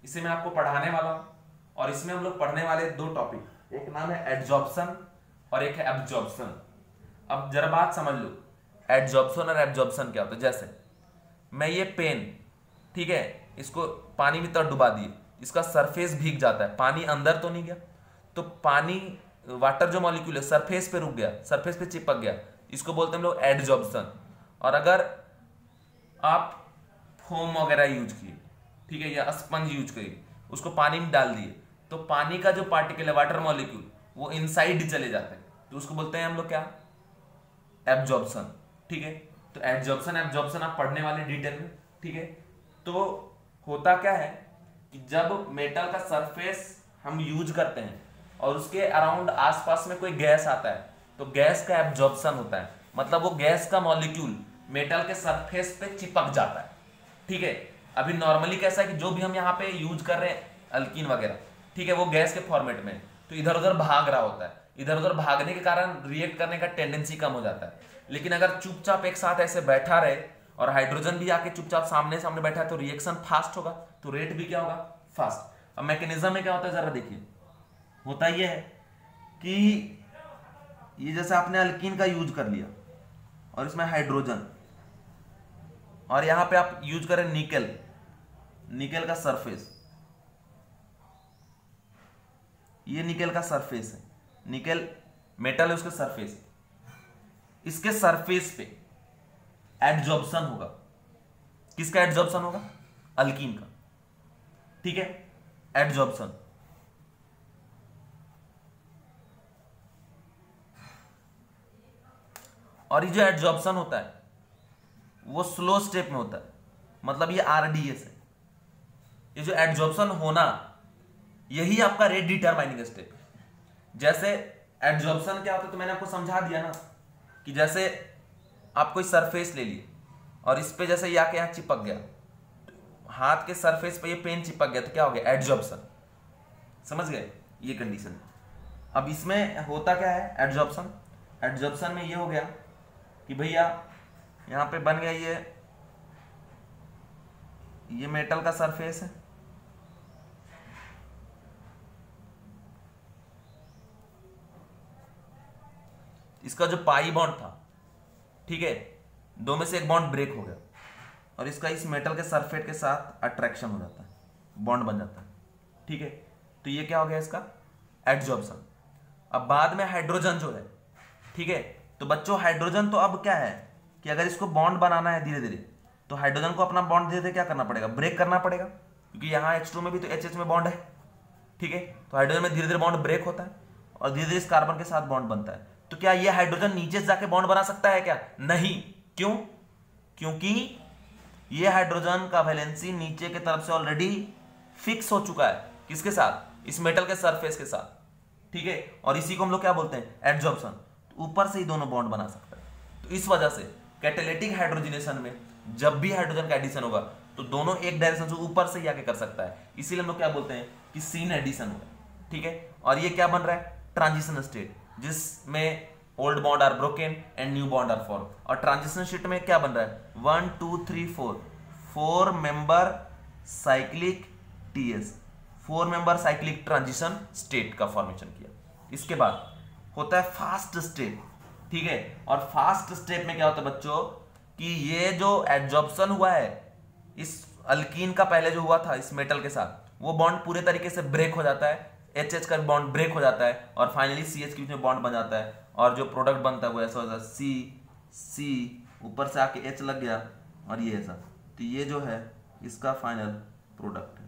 इसे मैं आपको पढ़ाने वाला हूं। और इसमें हम लोग पढ़ने वाले दो टॉपिक, एक नाम है एडजॉर्प्शन और एक है एब्जॉर्प्शन। अब जरा बात समझ लो, एडजॉर्प्शन और एब्जॉर्प्शन क्या होता है? जैसे मैं ये पेन, ठीक है, इसको पानी में तो डुबा दिए, इसका सरफेस भीग जाता है, पानी अंदर तो नहीं गया, तो पानी वाटर जो मॉलिक्यूल है सरफेस पे रुक गया, सरफेस पे चिपक गया, इसको बोलते हैं हम लोग एडजॉर्प्शन। और अगर आप फोम वगैरह यूज किए, ठीक है, या स्पंज यूज किए, उसको पानी में डाल दिए, तो पानी का जो पार्टिकल है वाटर मॉलिक्यूल वो इनसाइड चले जाते हैं, तो उसको बोलते हैं हम लोग क्या? एब्जॉर्प्शन, ठीक है। तो एडजॉर्प्शन एब्जॉर्प्शन आप पढ़ने वाले डिटेल में, ठीक है। तो होता क्या है कि जब मेटल का सरफेस हम यूज करते हैं और उसके अराउंड आसपास में कोई गैस आता है, तो गैस का एब्जॉर्प्शन होता है, मतलब वो गैस का मॉलिक्यूल मेटल के सरफेस पे चिपक जाता है, ठीक है। अभी नॉर्मली कैसा है कि जो भी हम यहाँ पे यूज कर रहे हैं अल्कीन वगैरह, ठीक है, वो गैस के फॉर्मेट में, तो इधर उधर भाग रहा होता है, इधर उधर भागने के कारण रिएक्ट करने का टेंडेंसी कम हो जाता है। लेकिन अगर चुपचाप एक साथ ऐसे बैठा रहे और हाइड्रोजन भी आके चुपचाप सामने सामने बैठा है, तो रिएक्शन फास्ट होगा, तो रेट भी क्या होगा? फास्ट। अब मैकेनिज्म में क्या होता है जरा देखिए, होता यह है कि ये जैसे आपने अल्कीन का यूज कर लिया, और इसमें हाइड्रोजन, और यहां पे आप यूज करें निकेल, निकेल का सरफेस, ये निकेल का सरफेस है, निकेल मेटल है उसके सरफेस, इसके सरफेस पे एडजॉर्प्शन होगा। किसका एडजॉर्प्शन होगा? अल्कीन का, ठीक है, एडजॉर्प्शन। और ये जो एडजॉर्प्शन होता है वो स्लो स्टेप में होता है, मतलब ये आरडीएस है। ये जो एडजॉर्प्शन होना यही आपका रेट डिटरमाइनिंग स्टेप है। जैसे एडजॉर्प्शन क्या होता है तो मैंने आपको समझा दिया ना, कि जैसे आप कोई सरफेस ले लिए और इस पे जैसे ये आके यहाँ चिपक गया, हाथ के सरफेस पे ये पेन चिपक गया, तो क्या हो गया? एडजॉर्प्शन। समझ गए ये कंडीशन। अब इसमें होता क्या है एडजॉर्प्शन? एडजॉर्प्शन में ये हो गया कि भैया यहाँ पे बन गया ये मेटल का सरफेस है, इसका जो पाई बॉन्ड था, ठीक है, दो में से एक बॉन्ड ब्रेक हो गया और इसका इस मेटल के सरफेस के साथ अट्रैक्शन हो जाता है, बॉन्ड बन जाता है, ठीक है। तो ये क्या हो गया इसका? एडजॉर्प्शन। अब बाद में हाइड्रोजन जो है, ठीक है, तो बच्चों हाइड्रोजन तो अब क्या है कि अगर इसको बॉन्ड बनाना है धीरे धीरे, तो हाइड्रोजन को अपना बॉन्ड धीरे धीरे क्या करना पड़ेगा? ब्रेक करना पड़ेगा, क्योंकि यहाँ H2 में भी तो HH में बॉन्ड है, ठीक है। तो हाइड्रोजन में धीरे धीरे बॉन्ड ब्रेक होता है और धीरे धीरे इस कार्बन के साथ बॉन्ड बनता है। तो क्या ये हाइड्रोजन नीचे से जाके बॉन्ड बना सकता है क्या? नहीं। क्यों? क्योंकि ये हाइड्रोजन का वैलेंसी नीचे की तरफ से ऑलरेडी फिक्स हो चुका है। किसके साथ? इस मेटल के सरफेस के साथ, ठीक है। और इसी को हम लोग क्या बोलते हैं? एडजॉर्प्शन। तो ऊपर से ही दोनों बॉन्ड बना सकता है। तो इस वजह से कैटालिटिक हाइड्रोजनेशन में जब भी हाइड्रोजन का एडिशन होगा तो दोनों एक डायरेक्शन से ऊपर से ही आके कर सकता है, इसीलिए हम लोग क्या बोलते हैं कि सीन एडिशन होगा, ठीक है। और ये क्या बन रहा है? ट्रांजिशन स्टेट, जिसमें old bond are broken and new bond are form. और ट्रांजिशन स्टेट में क्या बन रहा है? 1 2 3 4 member cyclic TS, 4 member cyclic transition state का फॉर्मेशन किया। इसके बाद होता है फास्ट स्टेट, ठीक है। और फास्ट स्टेट में क्या होता है बच्चों कि ये जो एडजॉर्प्शन हुआ है इस अल्कीन का पहले जो हुआ था इस मेटल के साथ, वो बॉन्ड पूरे तरीके से ब्रेक हो जाता है, HH का बॉन्ड ब्रेक हो जाता है और फाइनली CH के बीच में बॉन्ड बन जाता है और जो प्रोडक्ट बनता है वो ऐसा होता है C ऊपर से आके H लग गया और ये ऐसा। तो ये जो है इसका फाइनल प्रोडक्ट है,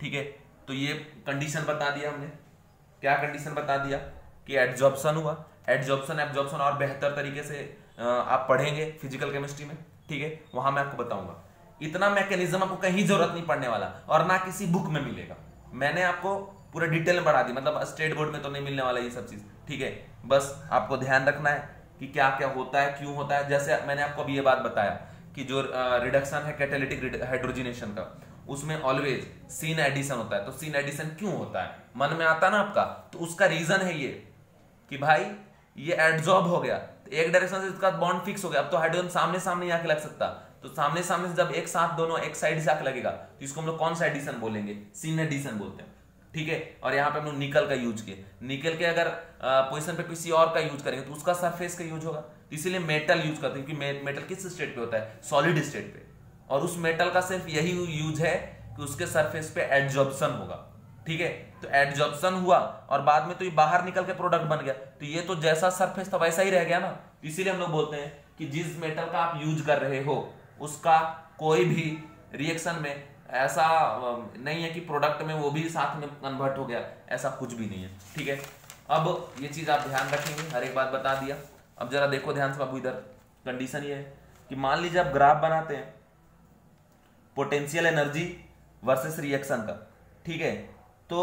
ठीक है। तो ये कंडीशन बता दिया हमने। क्या कंडीशन बता दिया? कि एडजॉर्प्शन हुआ, एडजॉर्प्शन एब्जॉर्प्शन और बेहतर तरीके से आप पढ़ेंगे फिजिकल केमिस्ट्री में, ठीक है, वहां मैं आपको बताऊंगा। इतना मैकेनिज्म आपको कहीं जरूरत नहीं पड़ने वाला और ना किसी बुक में मिलेगा। मैंने आपको पूरा डिटेल में पढ़ा दी, मतलब स्टेट बोर्ड में तो नहीं मिलने वाला ये सब चीज, ठीक है। बस आपको ध्यान रखना है कि क्या क्या होता है, क्यों होता है। जैसे मैंने आपको अभी ये बात बताया कि जो रिडक्शन है कैटालिटिक हाइड्रोजनेशन का, उसमें ऑलवेज सीन एडिशन होता है। तो सीन एडिशन क्यों होता है मन में आता ना आपका, तो उसका रीजन है ये कि भाई ये एडजॉर्ब हो गया, तो एक डायरेक्शन से इसका बॉन्ड फिक्स हो गया। अब तो हाइड्रोजन सामने सामने आके लग सकता, तो सामने सामने से जब एक साथ दोनों एक साइड से आके लगेगा तो इसको हम लोग कौन सा एडिशन बोलेंगे? सीन एडिशन बोलते हैं, ठीक है। और यहाँ पे हम लोग निकल का यूज किए, निकल के अगर पोजीशन पे किसी और का यूज करेंगे तो उसका सरफेस का यूज होगा, तो इसीलिए मेटल यूज करते हैं, क्योंकि मेटल किस स्टेट पे होता है? सॉलिड स्टेट पे। और उस मेटल का सिर्फ यही यूज है कि उसके सरफेस पे एडजॉर्प्शन होगा, ठीक है। तो एडजॉर्प्शन हुआ और बाद में तो ये बाहर निकल के प्रोडक्ट बन गया, तो ये तो जैसा सरफेस था वैसा ही रह गया ना। इसीलिए हम लोग बोलते हैं कि जिस मेटल का आप यूज कर रहे हो उसका कोई भी रिएक्शन में ऐसा नहीं है कि प्रोडक्ट में वो भी साथ में कन्वर्ट हो गया, ऐसा कुछ भी नहीं है, ठीक है। अब ये चीज आप ध्यान रखेंगे, हर एक बात बता दिया। अब जरा देखो ध्यान से बाबू, इधर कंडीशन ये है कि मान लीजिए आप ग्राफ बनाते हैं पोटेंशियल एनर्जी वर्सेस रिएक्शन का, ठीक है। तो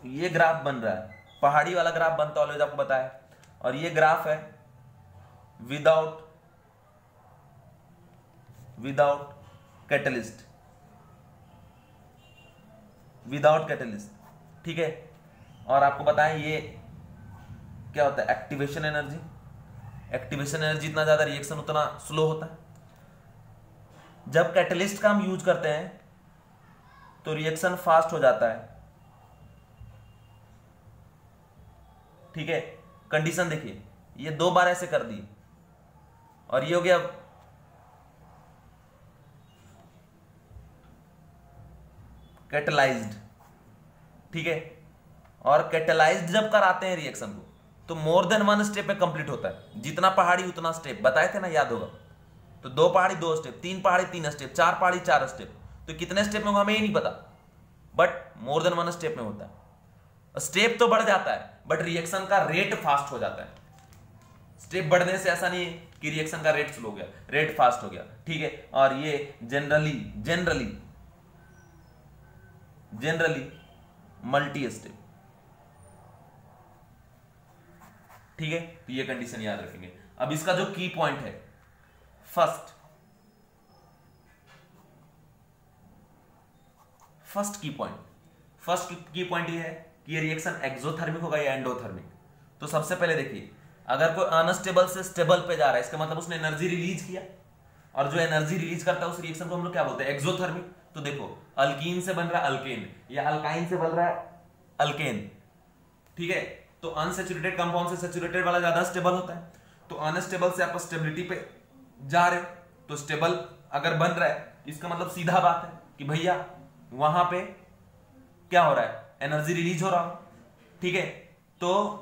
ये ग्राफ बन रहा है, पहाड़ी वाला ग्राफ बनता ऑलवेज आपको बताया, और ये ग्राफ है विदाउट कैटलिस्ट, विदाउट कैटलिस्ट, ठीक है। और आपको बताएं ये क्या होता है? Activation energy. एक्टिवेशन एनर्जी जितना ज्यादा रिएक्शन उतना स्लो होता है। जब कैटलिस्ट का हम यूज करते हैं तो रिएक्शन फास्ट हो जाता है, ठीक है। कंडीशन देखिए, ये 2 बार ऐसे कर दिए और ये हो गया कैटलाइज्ड, ठीक है। और कैटलाइज्ड जब कराते हैं रिएक्शन को तो मोर देन 1 स्टेप में कंप्लीट होता है। जितना पहाड़ी उतना स्टेप, बताए थे ना, याद होगा। तो 2 पहाड़ी 2 स्टेप, 3 पहाड़ी 3 स्टेप, 4 पहाड़ी 4 स्टेप। तो कितने स्टेप में होगा हमें ये नहीं पता, बट मोर देन 1 स्टेप में होता है। स्टेप तो बढ़ जाता है बट रिएक्शन का रेट फास्ट हो जाता है। स्टेप बढ़ने से ऐसा नहीं है कि रिएक्शन का रेट स्लो हो गया, रेट फास्ट हो गया, ठीक है। और ये जनरली मल्टी स्टेप, ठीक है। तो ये कंडीशन याद रखेंगे। अब इसका जो की पॉइंट है, फर्स्ट की पॉइंट ये है कि ये रिएक्शन एक्सोथर्मिक होगा या एंडोथर्मिक। तो सबसे पहले देखिए, अगर कोई अनस्टेबल से स्टेबल पे जा रहा है, इसका मतलब उसने एनर्जी रिलीज किया, और जो एनर्जी रिलीज करता है उस रिएक्शन को हम लोग क्या बोलते हैं, एक्सोथर्मिक। तो देखो, अल्कीन से बन रहा है अल्केन, या अल्काइन से बन रहा है अल्केन, ठीक है। तो अनसैचुरेटेड कंपाउंड से सैचुरेटेड वाला ज्यादा स्टेबल होता है। तो अनस्टेबल से आप स्टेबिलिटी पे जा रहे हो, तो स्टेबल अगर बन रहा है, इसका मतलब सीधा बात है कि भैया वहां पे क्या हो रहा है, एनर्जी रिलीज हो रहा हो, ठीक है। तो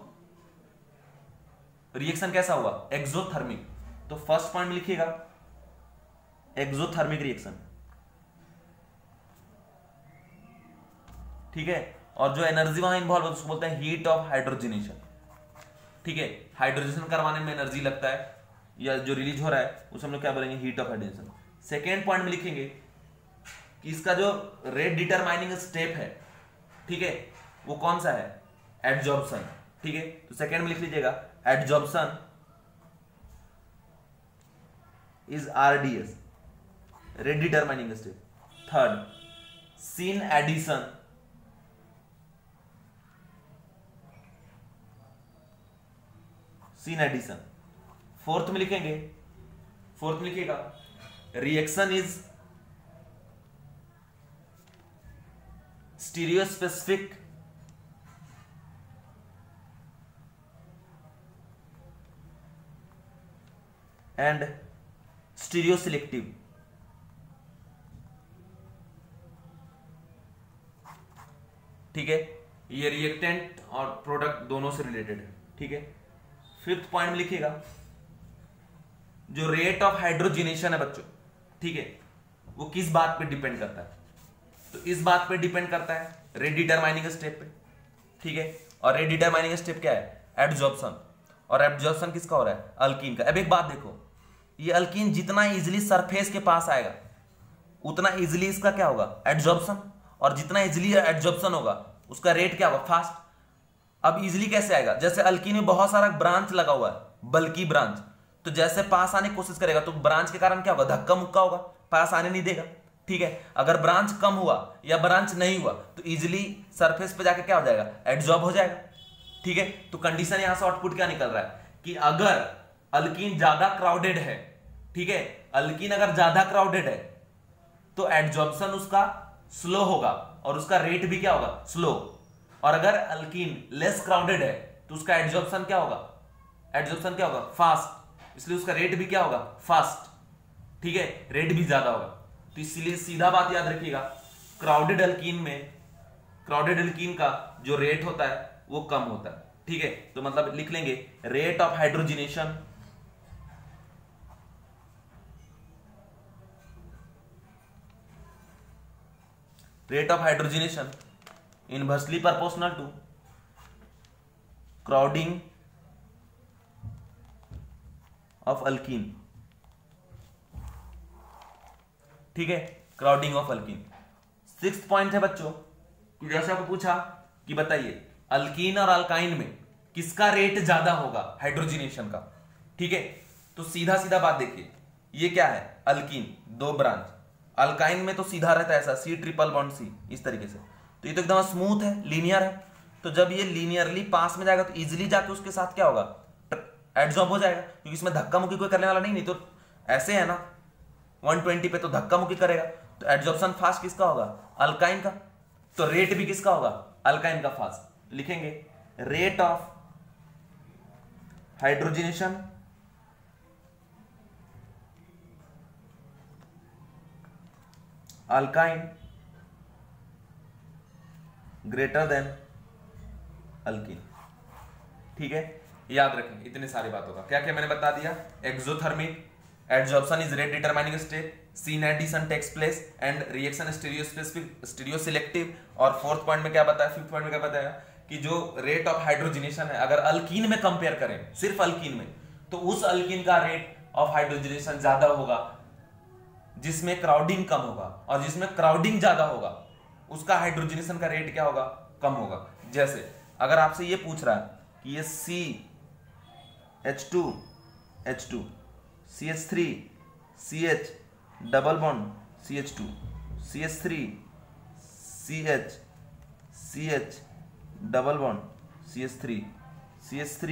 रिएक्शन कैसा हुआ, एक्सोथर्मिक। तो फर्स्ट पॉइंट में लिखिएगा एक्सोथर्मिक रिएक्शन, ठीक है। और जो एनर्जी वहां इन्वॉल्व है उसको बोलते हैं हीट ऑफ हाइड्रोजनेशन, ठीक है। हाइड्रोजनेशन करवाने में एनर्जी लगता है, या जो रिलीज हो रहा है उसे हम लोग क्या बोलेंगे, heat of hydrogenation. Second point में लिखेंगे कि इसका जो रेट डिटरमाइनिंग स्टेप है, ठीक है, वो कौन सा है, एडजॉर्प्शन, ठीक है। तो सेकेंड में लिख लीजिएगा adsorption is RDS, rate determining step. Third, syn addition fourth में लिखेगा reaction is stereospecific and stereoselective, ठीक है। ये रिएक्टेंट और प्रोडक्ट दोनों से रिलेटेड है, ठीक है। फिफ्थ पॉइंट में लिखिएगा जो रेट ऑफ हाइड्रोजनेशन है बच्चों, ठीक है, वो किस बात पे डिपेंड करता है, तो इस बात पे डिपेंड करता है रेट डिटरमाइनिंग स्टेप पे, ठीक है। और रेट डिटरमाइनिंग स्टेप क्या है, एडजॉर्प्शन। और एडजॉर्प्शन किसका हो रहा है, अल्कीन का। अब एक बात देखो, ये अल्कीन जितना इजिली सरफेस के पास आएगा उतना इजिली इसका क्या होगा, एडजॉर्प्शन। और जितना इजिली एडजॉर्प्शन होगा उसका रेट क्या होगा, फास्ट। अब इजिली कैसे आएगा, जैसे अल्कीन में बहुत सारा ब्रांच लगा हुआ है, बल्कि ब्रांच, तो जैसे पास आने की कोशिश करेगा तो ब्रांच के कारण क्या होगा, धक्का मुक्का होगा, पास आने नहीं देगा, ठीक है। अगर ब्रांच कम हुआ या ब्रांच नहीं हुआ तो इजिली सरफेस पे जाके क्या हो जाएगा, एडजॉर्ब हो जाएगा, ठीक है। तो कंडीशन यहां से आउटपुट क्या निकल रहा है कि अगर अल्कीन ज्यादा क्राउडेड है, ठीक है, अल्कीन अगर ज्यादा क्राउडेड है तो एडजॉर्प्शन उसका स्लो होगा और उसका रेट भी क्या होगा, स्लो। और अगर अल्कीन लेस क्राउडेड है तो उसका एडजॉर्प्शन क्या होगा, फास्ट, इसलिए उसका रेट भी क्या होगा, फास्ट, ठीक है, रेट भी ज्यादा होगा। तो इसलिए सीधा बात याद रखिएगा, क्राउडेड अल्कीन का जो रेट होता है वो कम होता है, ठीक है। तो मतलब लिख लेंगे rate of hydrogenation inversely proportional to crowding of alkene, ठीक है, crowding of alkene. Sixth point है बच्चों कि जैसे आपको पूछा कि बताइए अल्कीन और अल्काइन में किसका रेट ज्यादा होगा हाइड्रोजनेशन का, ठीक है। तो सीधा सीधा बात देखिए, ये क्या है, अल्कीन 2 ब्रांच, अल्काइन में तो सीधा रहता है ऐसा C∧C इस तरीके से, तो ये तो एकदम स्मूथ है, लीनियर है। तो जब ये लीनियरली पास में जाएगा तो इजिली जाके उसके साथ क्या होगा, एडजॉर्ब हो जाएगा, क्योंकि इसमें धक्का मुक्की कोई करने वाला नहीं तो ऐसे है ना 120 पे तो धक्का मुक्की करेगा, तो एडजॉर्प्शन फास्ट किसका होगा, अल्काइन का। तो रेट भी किसका होगा, अल्काइन का फास्ट। लिखेंगे rate of hydrogenation alkyne greater than alkyne. ठीक है, याद रखें इतने सारी बातों का। क्या क्या मैंने बता दिया? Exothermic, adsorption is rate determining state, syn addition takes place and reaction stereospecific stereoselective. और फोर्थ पॉइंट में क्या बताया, फिफ्थ पॉइंट में क्या बताया कि जो रेट ऑफ हाइड्रोजनेशन है, अगर अल्कीन में कंपेयर करें, सिर्फ अल्कीन में, तो उस अल्कीन का रेट ऑफ हाइड्रोजनेशन ज्यादा होगा जिसमें क्राउडिंग कम होगा, और जिसमें क्राउडिंग ज्यादा होगा उसका हाइड्रोजनेशन का रेट क्या होगा? कम होगा। जैसे अगर आपसे ये पूछ रहा है कि ये CH2 CH3 CH double bond CH2 CH3 CH double bond CH3 CH3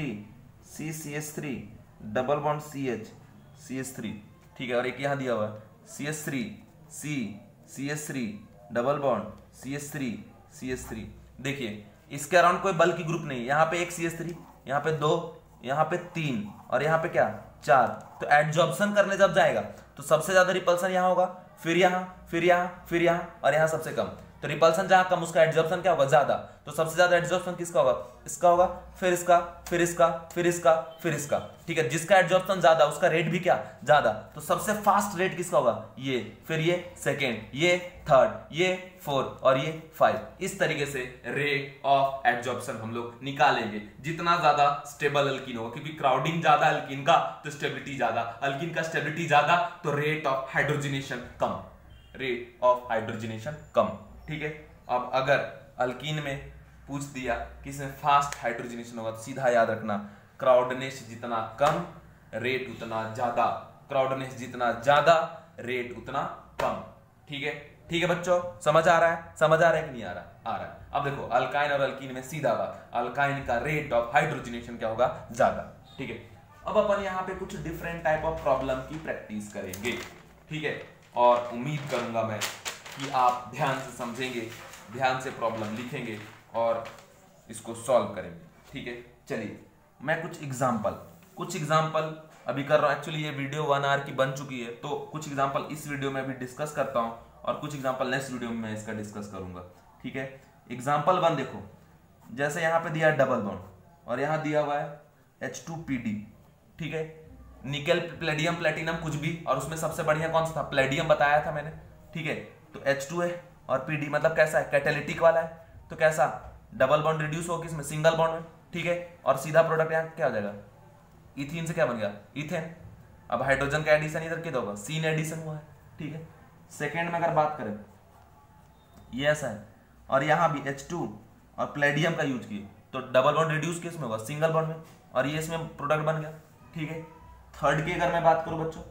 double bond CH3। ठीक है, और एक यहां दिया हुआ है CH3 डबल बॉन्ड CH3। देखिए इसके अराउंड कोई बल्कि ग्रुप नहीं, यहाँ पे एक CH3, यहाँ पे 2, यहाँ पे 3 और यहाँ पे क्या 4। तो एडजॉर्प्शन करने जब जाएगा तो सबसे ज्यादा रिपल्सन यहाँ होगा, फिर यहाँ और यहाँ सबसे कम। तो रिपल्सन जहां कम उसका एडजॉर्प्शन क्या होगा? ज्यादा। तो सबसे ज्यादा एडजॉर्प्शन किसका होगा? इसका होगा, फिर इसका। ठीक है, जिसका एडजॉर्प्शन ज्यादा उसका रेट भी क्या ज्यादा। तो सबसे फास्ट रेट किसका होगा? ये, फिर ये सेकेंड, ये थर्ड, ये फोर्थ और ये 5। इस तरीके से रेट ऑफ एडजॉर्प्शन हम लोग निकालेंगे। जितना ज्यादा स्टेबल अल्कीन होगा, क्योंकि क्राउडिंग ज्यादा अल्कीन का तो स्टेबिलिटी ज्यादा, अल्कीन का स्टेबिलिटी ज्यादा तो रेट ऑफ हाइड्रोजनेशन कम। ठीक है, अब अगर अल्कीन में पूछ दिया कि इसमें फास्ट हाइड्रोजनेशन होगा तो सीधा याद रखना, क्राउडनेस जितना कम रेट उतना ज्यादा, क्राउडनेस जितना ज्यादा रेट उतना कम। ठीक है बच्चों, समझ आ रहा है कि नहीं आ रहा है। अब देखो अल्काइन और अल्कीन में सीधा बात, अल्काइन का रेट ऑफ हाइड्रोजनेशन क्या होगा? ज्यादा। ठीक है, अब अपन यहाँ पे कुछ डिफरेंट टाइप ऑफ प्रॉब्लम की प्रैक्टिस करेंगे। ठीक है, और उम्मीद करूंगा मैं कि आप ध्यान से समझेंगे, ध्यान से प्रॉब्लम लिखेंगे और इसको सॉल्व करेंगे। ठीक है, चलिए मैं कुछ एग्जाम्पल अभी कर रहा हूँ। एक्चुअली ये वीडियो 1 आवर की बन चुकी है, तो कुछ एग्जाम्पल इस वीडियो में भी डिस्कस करता हूँ और कुछ एग्जाम्पल नेक्स्ट वीडियो में मैं इसका डिस्कस करूंगा। ठीक है, एग्जाम्पल 1 देखो, जैसे यहाँ पे दिया है डबल बॉन्ड और यहाँ दिया हुआ है H2PD। ठीक है, निकेल प्लेडियम प्लेटिनम कुछ भी, और उसमें सबसे बढ़िया कौन सा था? प्लेडियम बताया था मैंने। ठीक है, तो H2 है और PD मतलब कैसा है? कैटालिटिक वाला है। तो कैसा? डबल बॉन्ड रिड्यूस हो किसमें? सिंगल बॉन्ड में। ठीक है, और सीधा प्रोडक्ट यहाँ क्या हो जाएगा? इथीन से क्या बन गया? इथेन। अब हाइड्रोजन का एडिशन इधर कितना होगा? सीन एडिशन हुआ है। ठीक है, सेकेंड में अगर बात करें ये ऐसा है और यहाँ भी H2 और प्लेडियम का यूज किए तो डबल बॉन्ड रिड्यूस किस में होगा? सिंगल बॉन्ड में, और ये इसमें प्रोडक्ट बन गया। ठीक है, थर्ड की अगर मैं बात करूं बच्चों,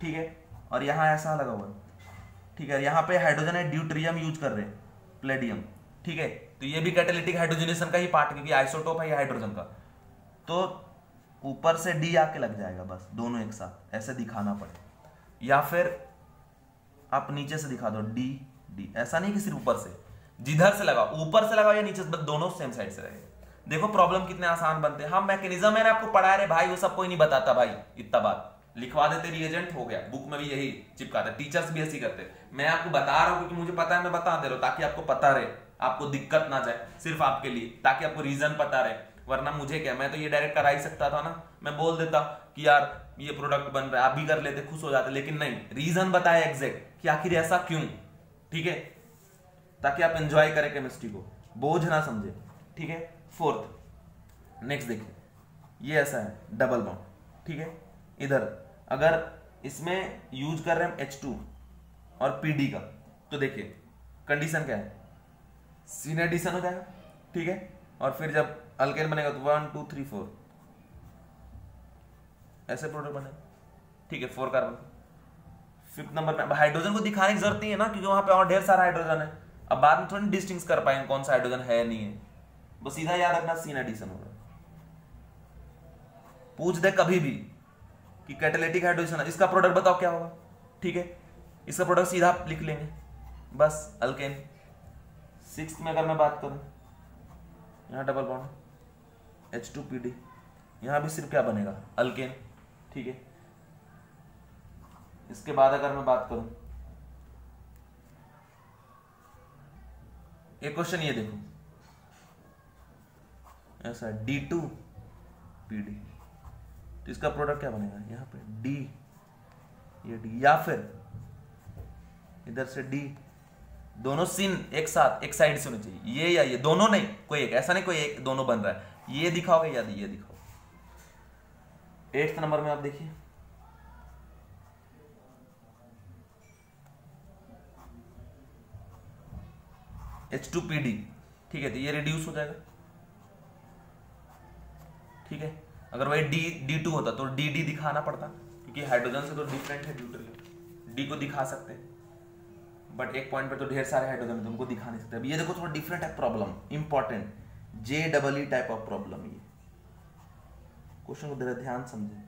ठीक है, और यहाँ ऐसा लगा हुआ है। ठीक है, यहाँ पे हाइड्रोजन है, ड्यूटेरियम यूज कर रहे हैं, प्लेडियम। ठीक है, तो ये भी कैटालिटिक हाइड्रोजनेशन का ही पार्ट है क्योंकि आइसोटोप है ये हाइड्रोजन का। तो ऊपर से डी आके लग जाएगा, बस दोनों एक साथ ऐसे दिखाना पड़े, या फिर आप नीचे से दिखा दो डी डी। ऐसा नहीं कि सिर्फ ऊपर से, जिधर से लगाओ, ऊपर से लगाओ या नीचे से, बस दोनों सेम साइड से रहेगा। देखो प्रॉब्लम कितने आसान बनते हैं। हम मैकेनिज्म मैंने आपको पढ़ा रहे भाई, वो सब कोई नहीं बताता भाई। इतना बात लिखवा देते, रिएजेंट हो गया, बुक में भी यही चिपकाते, टीचर्स भी ऐसी करते। मैं आपको बता रहा हूं क्योंकि मुझे पता है, मैं बता दे रहा हूं ताकि आपको पता रहे, आपको दिक्कत ना जाए, सिर्फ आपके लिए, ताकि आपको रीजन पता रहे। वरना मुझे क्या, मैं तो ये डायरेक्ट करा ही सकता था ना, मैं बोल देता कि यार ये प्रोडक्ट बन रहा है, आप भी कर लेते, खुश हो जाते, लेकिन नहीं, रीजन बताया एग्जैक्ट कि आखिर ऐसा क्यों। ठीक है, ताकि आप एंजॉय करें केमिस्ट्री को, बोझ ना समझे। ठीक है, फोर्थ नेक्स्ट देखिए, ये ऐसा है डबल बॉन्ड। ठीक है, इधर अगर इसमें यूज कर रहे हैं H2 और PD का, तो देखिए कंडीशन क्या है? सीन एडिशन हो जाएगा। ठीक है, और फिर जब अल्केन बनेगा तो 1 2 3 4 ऐसे प्रोडक्ट बनेगा। ठीक है, 4 कार्बन। फिफ्थ नंबर पे हाइड्रोजन को दिखाने की जरूरत नहीं है ना, क्योंकि वहां पे और ढेर सारा हाइड्रोजन है। अब बाद में थोड़ी डिस्टिंग्विश कर पाएंगे कौन सा हाइड्रोजन है नहीं है, बस सीधा याद रखना सीन एडिशन होगा। पूछ दे कभी भी कि कैटालिटिक हाइड्रोजन, इसका प्रोडक्ट बताओ क्या होगा। ठीक है, इसका प्रोडक्ट सीधा लिख लेंगे बस, अल्केन। सिक्स्थ में अगर मैं बात करूं, यहां डबल बॉन्ड H2PD, यहां भी सिर्फ क्या बनेगा, अल्केन। ठीक है, इसके बाद अगर मैं बात करूं, एक क्वेश्चन ये देखो, ऐसा D2PD, तो इसका प्रोडक्ट क्या बनेगा, यहां पे D, ये D, या फिर इधर से D, दोनों सीन एक साथ एक साइड से होने चाहिए, ये या ये, दोनों नहीं, कोई एक, ऐसा नहीं कोई एक दोनों बन रहा है, ये दिखाओगे या ये दिखाओ। 8th नंबर में आप देखिए, H2PD, ठीक है, तो ये रिड्यूस हो जाएगा। ठीक है, अगर वही D2 होता तो DD दिखाना पड़ता, क्योंकि हाइड्रोजन से तो डिफरेंट है ड्यूटेरियम, D को दिखा सकते हैं, बट एक पॉइंट पे तो ढेर सारे हाइड्रोजन है, तुमको दिखा नहीं सकते। अब ये देखो थोड़ा डिफरेंट है problem, important, JEE type of problem. ये क्वेश्चन को जरा ध्यान समझे।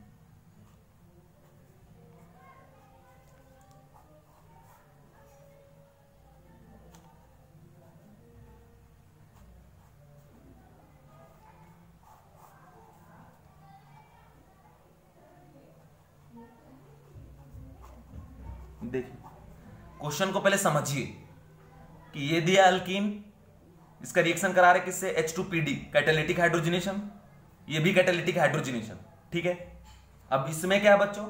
देखिए, क्वेश्चन को पहले समझिए कि ये दिया अल्कीन, इसका रिएक्शन करा रहे किससे, H2PD, कैटालिटिक हाइड्रोजनेशन, ये भी कैटालिटिक हाइड्रोजनेशन। ठीक है, अब इसमें क्या है बच्चों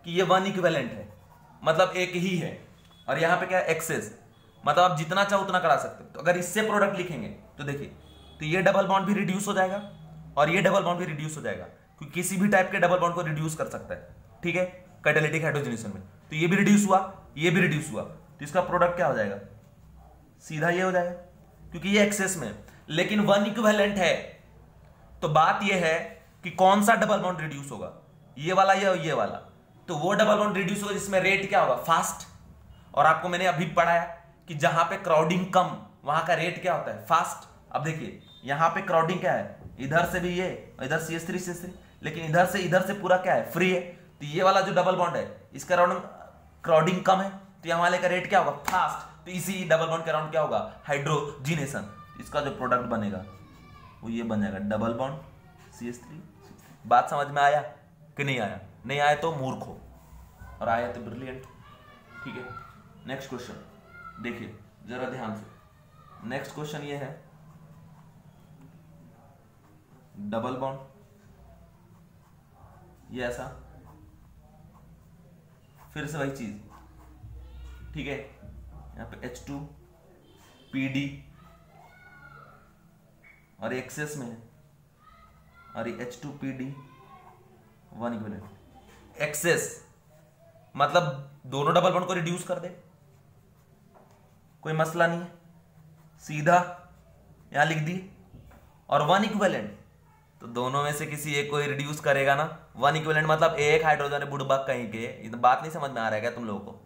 कि ये 1 इक्विवेलेंट है, मतलब एक ही है, और यहां पे क्या है, एक्सेस, मतलब आप जितना चाहो उतना करा सकते हो। तो अगर इससे प्रोडक्ट लिखेंगे तो देखिए, तो ये डबल बॉन्ड भी रिड्यूस हो जाएगा और ये डबल बॉन्ड भी रिड्यूस हो जाएगा, क्योंकि किसी भी टाइप के डबल बॉन्ड को रिड्यूस कर सकता है। ठीक है, कैटालिटिक हाइड्रोजनेशन में, तो ये भी रिड्यूस हुआ, ये भी रिड्यूस हुआ, तो इसका प्रोडक्ट क्या हो जाएगा, सीधा ये हो जाएगा, क्योंकि ये एक्सेस में, लेकिन 1 इक्विवेलेंट है। तो बात ये है कि कौन सा डबल बॉन्ड रिड्यूस होगा, ये वाला या ये वाला, तो वो डबल बॉन्ड रिड्यूस होगा जिसमें रेट क्या होगा, फास्ट। और आपको मैंने अभी पढ़ाया कि जहां पे क्राउडिंग कम, वहां का रेट क्या होता है, फास्ट। अब देखिए यहां पे क्राउडिंग क्या है, इधर से भी ये, इधर CH3, लेकिन इधर से पूरा क्या है, फ्री है। तो ये वाला जो डबल बॉन्ड है, इसका क्राउडिंग कम है, तो यहाँ वाले का रेट क्या होगा, फास्ट। तो इसी डबल बॉन्ड के अराउंड क्या होगा, हाइड्रोजिनेशन। इसका जो प्रोडक्ट बनेगा वो ये बन जाएगा, डबल बॉन्ड CH3। बात समझ में आया कि नहीं आया? नहीं आया तो मूर्ख हो, और आया तो ब्रिलियंट। ठीक है, नेक्स्ट क्वेश्चन देखिए जरा ध्यान से। नेक्स्ट क्वेश्चन ये है, डबल बॉन्ड, ये ऐसा, फिर से वही चीज। ठीक है, यहां पे H2PD और एक्सेस में है, और ये H2PD 1 इक्विवेलेंट। एक्सेस मतलब दोनों डबल बॉन्ड को रिड्यूस कर दे, कोई मसला नहीं है, सीधा यहां लिख दी। और 1 इक्विवेलेंट तो दोनों में से किसी एक को ही रिड्यूस करेगा ना। 1 इक्विवेलेंट मतलब एक हाइड्रोजन है बुड़बक कहीं के, ये तो बात नहीं समझ में आ रहा है क्या तुम लोगों को?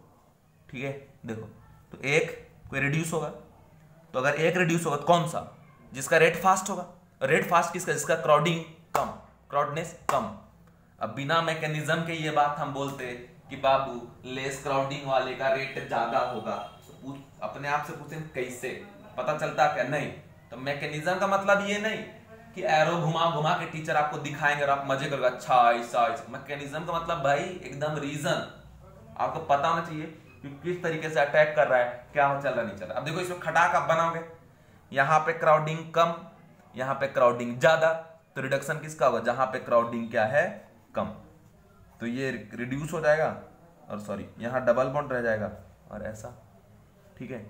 ठीक है, देखो तो एक कोई रिड्यूस होगा, तो अगर एक रिड्यूस होगा तो कौन सा, जिसका रेट फास्ट होगा। रेट फास्ट किसका, जिसका क्राउडिंग कम, क्राउडनेस कम। अब बिना मैकेनिज्म के ये बात हम बोलते कि बाबू लेस क्राउडिंग वाले का रेट ज्यादा होगा, तो अपने आप से पूछते कैसे पता चलता क्या? नहीं, तो मैकेनिज्म का मतलब ये नहीं कि एरो घुमा घुमा के टीचर आपको दिखाएंगे और आप मजे करोगे, अच्छा ऐसा। मैकेनिज्म का मतलब भाई एकदम रीजन आपको पता होना चाहिए कि किस तरीके से अटैक कर रहा है, क्या हो चल रहा नहीं चल रहा। अब देखो इसमें खटाक आप बनाओगे, यहाँ पे क्राउडिंग कम, यहाँ पे क्राउडिंग ज्यादा, तो रिडक्शन किसका होगा, जहां पे क्राउडिंग क्या है, कम, तो ये रिड्यूस हो जाएगा, और सॉरी यहाँ डबल बॉन्ड रह जाएगा और ऐसा। ठीक है,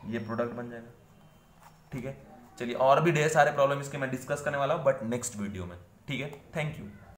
ये प्रोडक्ट बन जाएगा। ठीक है, चलिए और भी ढेर सारे प्रॉब्लम इसके मैं डिस्कस करने वाला हूं, बट नेक्स्ट वीडियो में। ठीक है, थैंक यू।